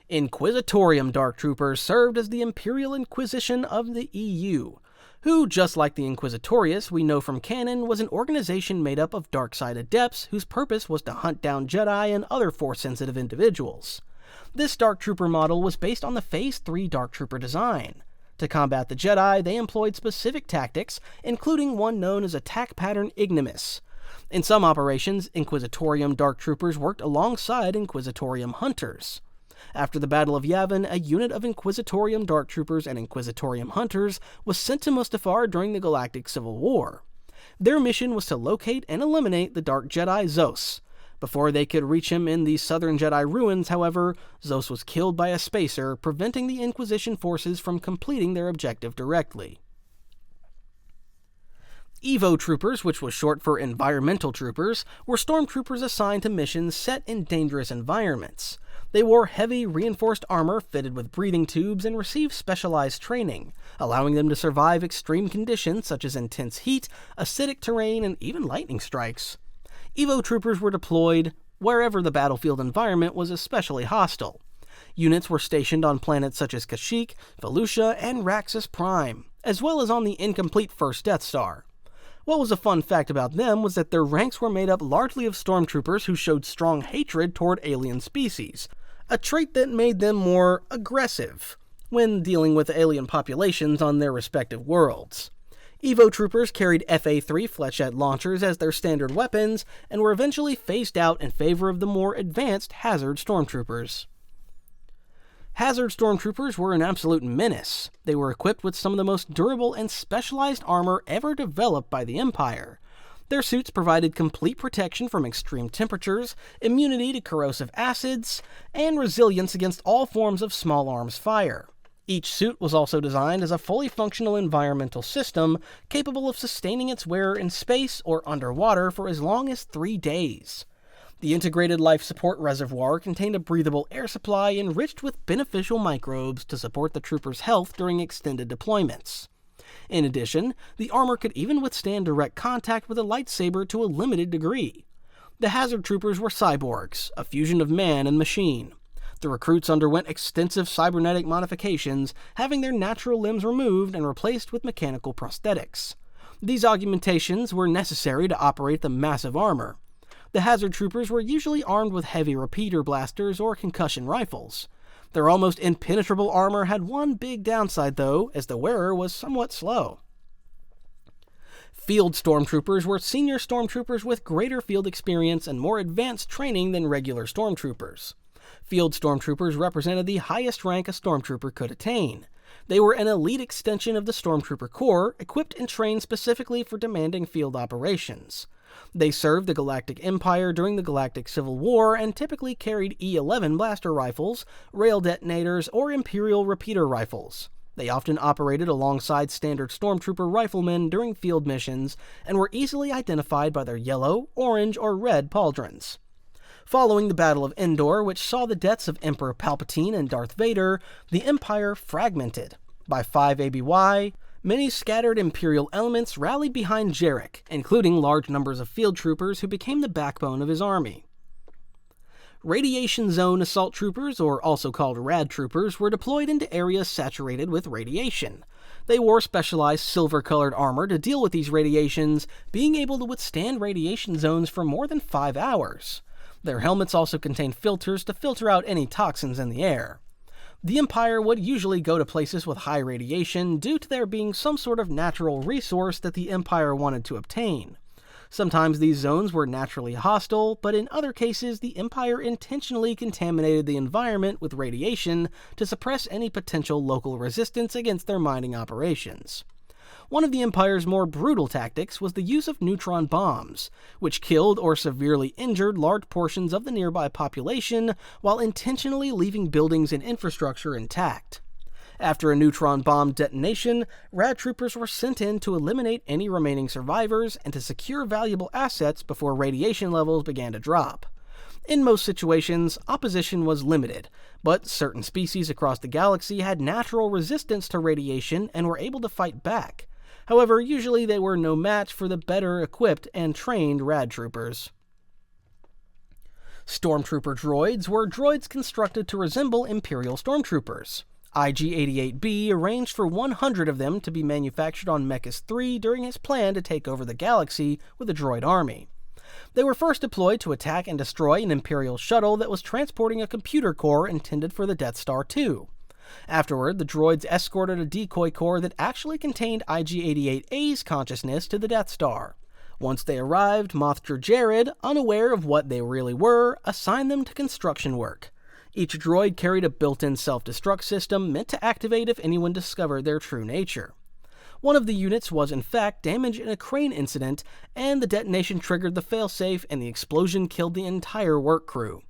Inquisitorium Dark Troopers served as the Imperial Inquisition of the EU, who, just like the Inquisitorius we know from canon, was an organization made up of dark side adepts whose purpose was to hunt down Jedi and other Force-sensitive individuals. This Dark Trooper model was based on the Phase 3 Dark Trooper design. To combat the Jedi, they employed specific tactics, including one known as Attack Pattern Ignimus. In some operations, Inquisitorium Dark Troopers worked alongside Inquisitorium Hunters. After the Battle of Yavin, a unit of Inquisitorium Dark Troopers and Inquisitorium Hunters was sent to Mustafar during the Galactic Civil War. Their mission was to locate and eliminate the Dark Jedi Zos. Before they could reach him in the Southern Jedi ruins, however, Zos was killed by a spacer, preventing the Inquisition forces from completing their objective directly. Evo Troopers, which was short for Environmental Troopers, were stormtroopers assigned to missions set in dangerous environments. They wore heavy, reinforced armor fitted with breathing tubes and received specialized training, allowing them to survive extreme conditions such as intense heat, acidic terrain, and even lightning strikes. Evo Troopers were deployed wherever the battlefield environment was especially hostile. Units were stationed on planets such as Kashyyyk, Felucia, and Raxus Prime, as well as on the incomplete first Death Star. What was a fun fact about them was that their ranks were made up largely of stormtroopers who showed strong hatred toward alien species, a trait that made them more aggressive when dealing with alien populations on their respective worlds. Evo Troopers carried FA-3 Fletchette launchers as their standard weapons and were eventually phased out in favor of the more advanced Hazard Stormtroopers. Hazard Stormtroopers were an absolute menace. They were equipped with some of the most durable and specialized armor ever developed by the Empire. Their suits provided complete protection from extreme temperatures, immunity to corrosive acids, and resilience against all forms of small arms fire. Each suit was also designed as a fully functional environmental system capable of sustaining its wearer in space or underwater for as long as 3 days. The integrated life support reservoir contained a breathable air supply enriched with beneficial microbes to support the trooper's health during extended deployments. In addition, the armor could even withstand direct contact with a lightsaber to a limited degree. The Hazard Troopers were cyborgs, a fusion of man and machine. The recruits underwent extensive cybernetic modifications, having their natural limbs removed and replaced with mechanical prosthetics. These augmentations were necessary to operate the massive armor. The Hazard Troopers were usually armed with heavy repeater blasters or concussion rifles. Their almost impenetrable armor had one big downside, though, as the wearer was somewhat slow. Field Stormtroopers were senior Stormtroopers with greater field experience and more advanced training than regular Stormtroopers. Field Stormtroopers represented the highest rank a Stormtrooper could attain. They were an elite extension of the Stormtrooper Corps, equipped and trained specifically for demanding field operations. They served the Galactic Empire during the Galactic Civil War and typically carried E-11 blaster rifles, rail detonators, or Imperial repeater rifles. They often operated alongside standard Stormtrooper riflemen during field missions and were easily identified by their yellow, orange, or red pauldrons. Following the Battle of Endor, which saw the deaths of Emperor Palpatine and Darth Vader, the Empire fragmented. By 5 ABY, many scattered Imperial elements rallied behind Jarek, including large numbers of field troopers who became the backbone of his army. Radiation Zone Assault Troopers, or also called Rad Troopers, were deployed into areas saturated with radiation. They wore specialized silver-colored armor to deal with these radiations, being able to withstand radiation zones for more than 5 hours. Their helmets also contained filters to filter out any toxins in the air. The Empire would usually go to places with high radiation due to there being some sort of natural resource that the Empire wanted to obtain. Sometimes these zones were naturally hostile, but in other cases the Empire intentionally contaminated the environment with radiation to suppress any potential local resistance against their mining operations. One of the Empire's more brutal tactics was the use of neutron bombs, which killed or severely injured large portions of the nearby population while intentionally leaving buildings and infrastructure intact. After a neutron bomb detonation, Rad Troopers were sent in to eliminate any remaining survivors and to secure valuable assets before radiation levels began to drop. In most situations, opposition was limited, but certain species across the galaxy had natural resistance to radiation and were able to fight back. However, usually they were no match for the better equipped and trained Rad Troopers. Stormtrooper droids were droids constructed to resemble Imperial Stormtroopers. IG-88B arranged for 100 of them to be manufactured on Mechas 3 during his plan to take over the galaxy with a droid army. They were first deployed to attack and destroy an Imperial shuttle that was transporting a computer core intended for the Death Star 2. Afterward, the droids escorted a decoy core that actually contained IG-88A's consciousness to the Death Star. Once they arrived, Mothra Jared, unaware of what they really were, assigned them to construction work. Each droid carried a built-in self-destruct system meant to activate if anyone discovered their true nature. One of the units was in fact damaged in a crane incident, and the detonation triggered the failsafe and the explosion killed the entire work crew.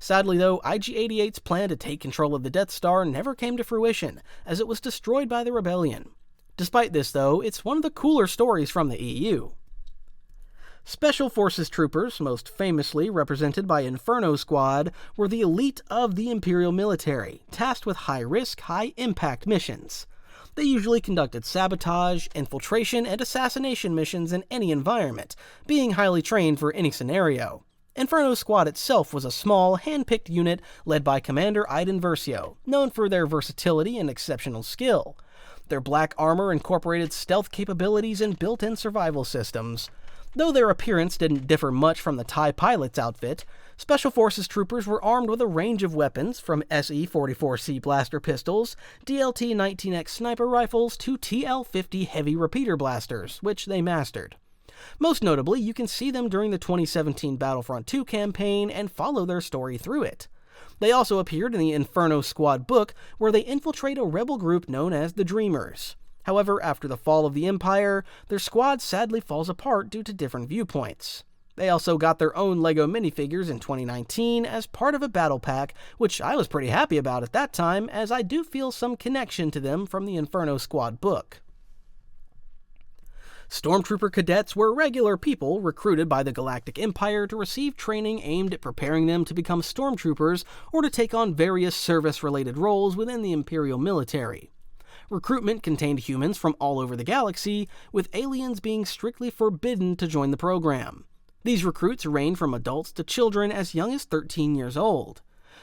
Sadly though, IG-88's plan to take control of the Death Star never came to fruition, as it was destroyed by the rebellion. Despite this though, it's one of the cooler stories from the EU. Special Forces troopers, most famously represented by Inferno Squad, were the elite of the Imperial military, tasked with high-risk, high-impact missions. They usually conducted sabotage, infiltration, and assassination missions in any environment, being highly trained for any scenario. Inferno Squad itself was a small, hand-picked unit led by Commander Iden Versio, known for their versatility and exceptional skill. Their black armor incorporated stealth capabilities and built-in survival systems. Though their appearance didn't differ much from the TIE pilot's outfit, Special Forces troopers were armed with a range of weapons, from SE-44C blaster pistols, DLT-19X sniper rifles, to TL-50 heavy repeater blasters, which they mastered. Most notably, you can see them during the 2017 Battlefront 2 campaign and follow their story through it. They also appeared in the Inferno Squad book, where they infiltrate a rebel group known as the Dreamers. However, after the fall of the Empire, their squad sadly falls apart due to different viewpoints. They also got their own LEGO minifigures in 2019 as part of a battle pack, which I was pretty happy about at that time, as I do feel some connection to them from the Inferno Squad book. Stormtrooper cadets were regular people recruited by the Galactic Empire to receive training aimed at preparing them to become Stormtroopers or to take on various service-related roles within the Imperial military. Recruitment contained humans from all over the galaxy, with aliens being strictly forbidden to join the program. These recruits range from adults to children as young as 13 years old.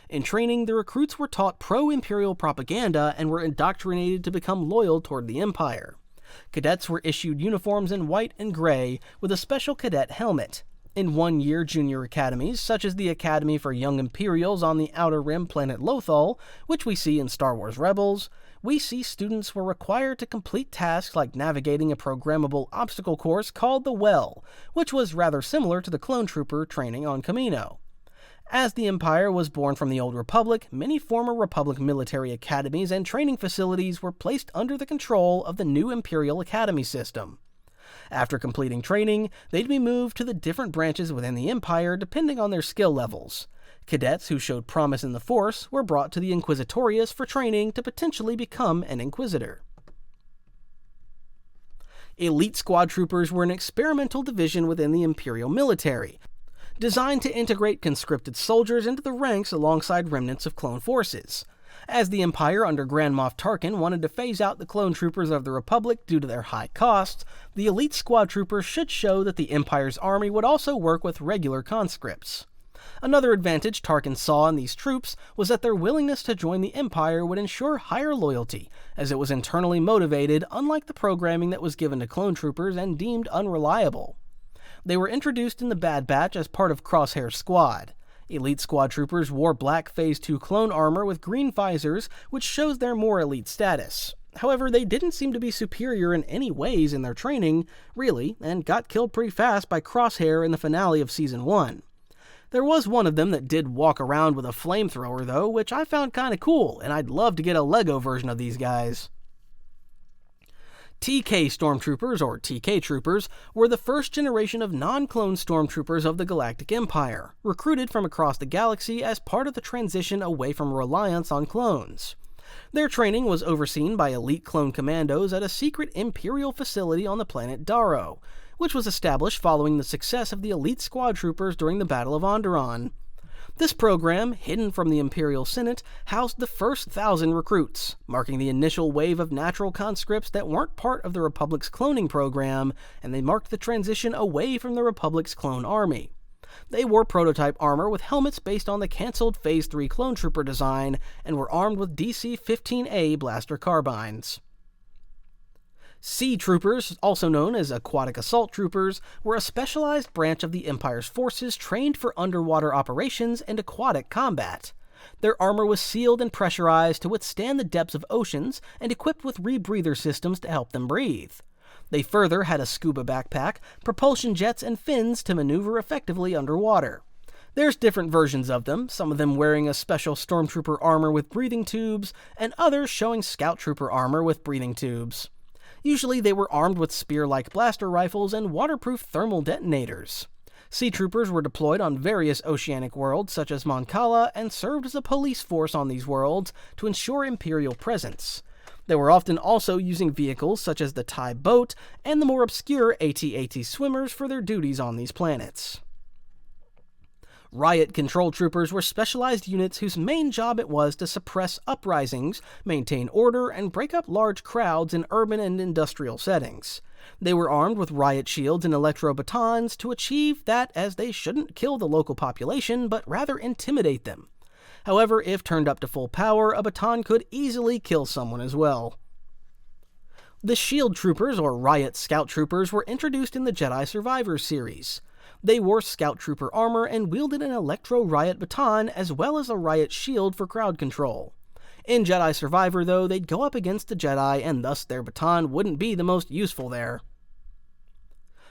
In training, the recruits were taught pro-Imperial propaganda and were indoctrinated to become loyal toward the Empire. Cadets were issued uniforms in white and gray, with a special cadet helmet. In one-year junior academies, such as the Academy for Young Imperials on the Outer Rim planet Lothal, which we see in Star Wars Rebels, we see students were required to complete tasks like navigating a programmable obstacle course called the Well, which was rather similar to the Clone Trooper training on Kamino. As the Empire was born from the Old Republic, many former Republic military academies and training facilities were placed under the control of the new Imperial Academy system. After completing training, they'd be moved to the different branches within the Empire depending on their skill levels. Cadets who showed promise in the Force were brought to the Inquisitorius for training to potentially become an Inquisitor. Elite Squad Troopers were an experimental division within the Imperial military, designed to integrate conscripted soldiers into the ranks alongside remnants of clone forces. As the Empire under Grand Moff Tarkin wanted to phase out the clone troopers of the Republic due to their high costs, the elite squad troopers should show that the Empire's army would also work with regular conscripts. Another advantage Tarkin saw in these troops was that their willingness to join the Empire would ensure higher loyalty, as it was internally motivated, unlike the programming that was given to clone troopers and deemed unreliable. They were introduced in the Bad Batch as part of Crosshair's squad. Elite squad troopers wore black Phase 2 clone armor with green visors, which shows their more elite status. However, they didn't seem to be superior in any ways in their training, really, and got killed pretty fast by Crosshair in the finale of Season 1. There was one of them that did walk around with a flamethrower though, which I found kinda cool, and I'd love to get a LEGO version of these guys. TK Stormtroopers, or TK Troopers, were the first generation of non-clone Stormtroopers of the Galactic Empire, recruited from across the galaxy as part of the transition away from reliance on clones. Their training was overseen by elite clone commandos at a secret Imperial facility on the planet Daro, which was established following the success of the elite squad troopers during the Battle of Onderon. This program, hidden from the Imperial Senate, housed the first 1,000 recruits, marking the initial wave of natural conscripts that weren't part of the Republic's cloning program, and they marked the transition away from the Republic's clone army. They wore prototype armor with helmets based on the cancelled Phase 3 clone trooper design, and were armed with DC-15A blaster carbines. Sea Troopers, also known as Aquatic Assault Troopers, were a specialized branch of the Empire's forces trained for underwater operations and aquatic combat. Their armor was sealed and pressurized to withstand the depths of oceans and equipped with rebreather systems to help them breathe. They further had a scuba backpack, propulsion jets, and fins to maneuver effectively underwater. There's different versions of them, some of them wearing a special Stormtrooper armor with breathing tubes, and others showing Scout Trooper armor with breathing tubes. Usually they were armed with spear-like blaster rifles and waterproof thermal detonators. Sea Troopers were deployed on various oceanic worlds such as Mon Cala and served as a police force on these worlds to ensure Imperial presence. They were often also using vehicles such as the TIE boat and the more obscure AT-AT swimmers for their duties on these planets. Riot control troopers were specialized units whose main job it was to suppress uprisings, maintain order, and break up large crowds in urban and industrial settings. They were armed with riot shields and electro-batons to achieve that, as they shouldn't kill the local population, but rather intimidate them. However, if turned up to full power, a baton could easily kill someone as well. The Shield Troopers, or Riot Scout Troopers, were introduced in the Jedi Survivor series. They wore Scout Trooper armor and wielded an Electro-Riot baton as well as a Riot shield for crowd control. In Jedi Survivor, though, they'd go up against the Jedi, and thus their baton wouldn't be the most useful there.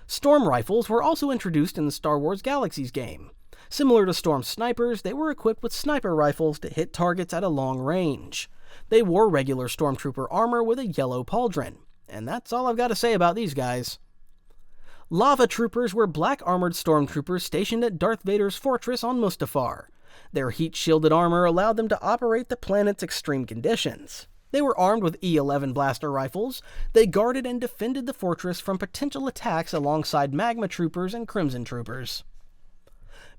Storm Rifles were also introduced in the Star Wars Galaxies game. Similar to Storm Snipers, they were equipped with sniper rifles to hit targets at a long range. They wore regular Stormtrooper armor with a yellow pauldron. And that's all I've got to say about these guys. Lava Troopers were black-armored Stormtroopers stationed at Darth Vader's fortress on Mustafar. Their heat-shielded armor allowed them to operate the planet's extreme conditions. They were armed with E-11 blaster rifles. They guarded and defended the fortress from potential attacks alongside Magma Troopers and Crimson Troopers.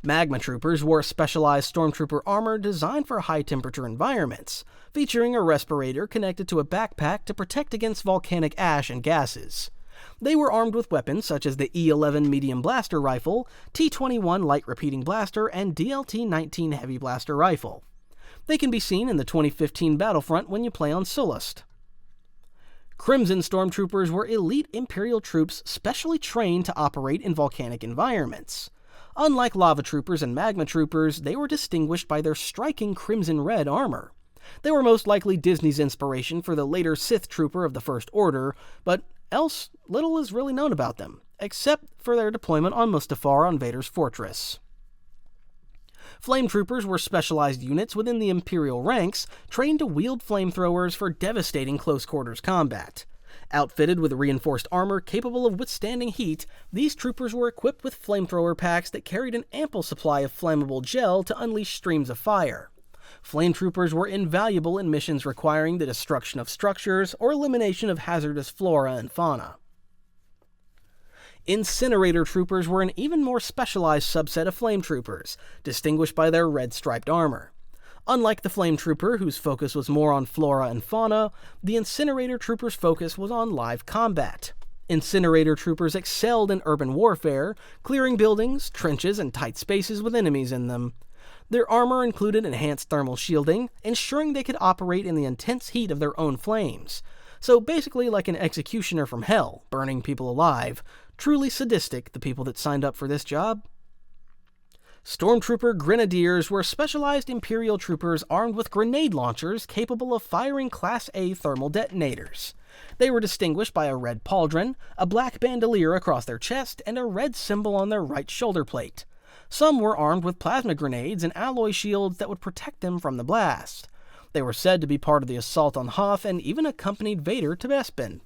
Magma Troopers wore specialized Stormtrooper armor designed for high-temperature environments, featuring a respirator connected to a backpack to protect against volcanic ash and gases. They were armed with weapons such as the E-11 medium blaster rifle, T-21 light repeating blaster, and DLT-19 heavy blaster rifle. They can be seen in the 2015 Battlefront when you play on Sullust. Crimson Stormtroopers were elite Imperial troops specially trained to operate in volcanic environments. Unlike Lava Troopers and Magma Troopers, they were distinguished by their striking crimson-red armor. They were most likely Disney's inspiration for the later Sith Trooper of the First Order, but else little is really known about them, except for their deployment on Mustafar on Vader's fortress. Flame Troopers were specialized units within the Imperial ranks, trained to wield flamethrowers for devastating close-quarters combat. Outfitted with reinforced armor capable of withstanding heat, these troopers were equipped with flamethrower packs that carried an ample supply of flammable gel to unleash streams of fire. Flame Troopers were invaluable in missions requiring the destruction of structures or elimination of hazardous flora and fauna. Incinerator Troopers were an even more specialized subset of Flame Troopers, distinguished by their red-striped armor. Unlike the Flame Trooper, whose focus was more on flora and fauna, the Incinerator Trooper's focus was on live combat. Incinerator Troopers excelled in urban warfare, clearing buildings, trenches, and tight spaces with enemies in them. Their armor included enhanced thermal shielding, ensuring they could operate in the intense heat of their own flames. So basically like an executioner from hell, burning people alive. Truly sadistic, the people that signed up for this job. Stormtrooper Grenadiers were specialized Imperial troopers armed with grenade launchers capable of firing Class A thermal detonators. They were distinguished by a red pauldron, a black bandolier across their chest, and a red symbol on their right shoulder plate. Some were armed with plasma grenades and alloy shields that would protect them from the blast. They were said to be part of the assault on Hoth and even accompanied Vader to Bespin.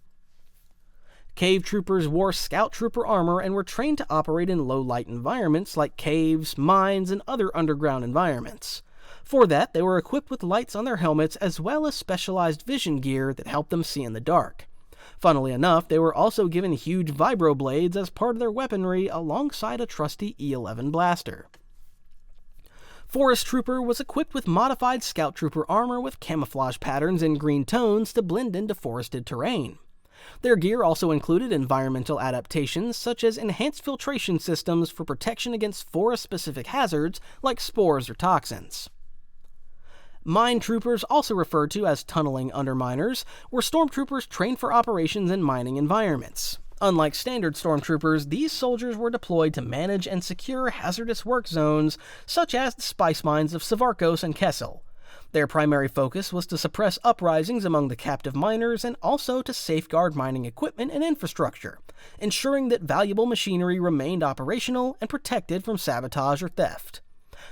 Cave Troopers wore Scout Trooper armor and were trained to operate in low-light environments like caves, mines, and other underground environments. For that, they were equipped with lights on their helmets as well as specialized vision gear that helped them see in the dark. Funnily enough, they were also given huge vibroblades as part of their weaponry alongside a trusty E-11 blaster. Forest Trooper was equipped with modified Scout Trooper armor with camouflage patterns in green tones to blend into forested terrain. Their gear also included environmental adaptations such as enhanced filtration systems for protection against forest-specific hazards like spores or toxins. Mine Troopers, also referred to as tunneling underminers, were stormtroopers trained for operations in mining environments. Unlike standard stormtroopers, these soldiers were deployed to manage and secure hazardous work zones such as the spice mines of Savarkos and Kessel. Their primary focus was to suppress uprisings among the captive miners and also to safeguard mining equipment and infrastructure, ensuring that valuable machinery remained operational and protected from sabotage or theft.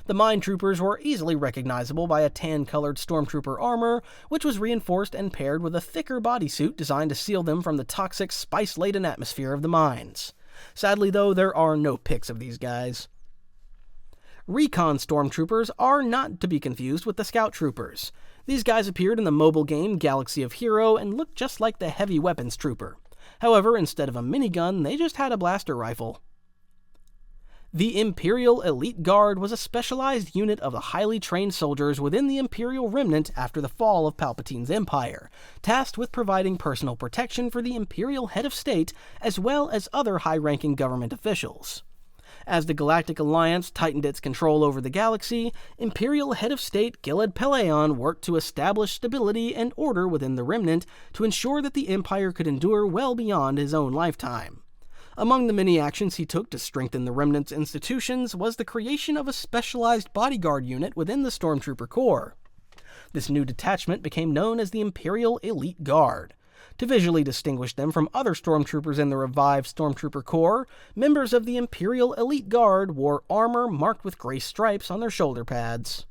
The Mine Troopers were easily recognizable by a tan-colored Stormtrooper armor, which was reinforced and paired with a thicker bodysuit designed to seal them from the toxic, spice-laden atmosphere of the mines. Sadly, though, there are no pics of these guys. Recon Stormtroopers are not to be confused with the Scout Troopers. These guys appeared in the mobile game Galaxy of Hero and looked just like the Heavy Weapons Trooper. However, instead of a minigun, they just had a blaster rifle. The Imperial Elite Guard was a specialized unit of the highly trained soldiers within the Imperial Remnant after the fall of Palpatine's empire, tasked with providing personal protection for the Imperial head of state as well as other high-ranking government officials. As the Galactic Alliance tightened its control over the galaxy, Imperial Head of State Gilad Pellaeon worked to establish stability and order within the Remnant to ensure that the Empire could endure well beyond his own lifetime. Among the many actions he took to strengthen the Remnant's institutions was the creation of a specialized bodyguard unit within the Stormtrooper Corps. This new detachment became known as the Imperial Elite Guard. To visually distinguish them from other Stormtroopers in the revived Stormtrooper Corps, members of the Imperial Elite Guard wore armor marked with gray stripes on their shoulder pads.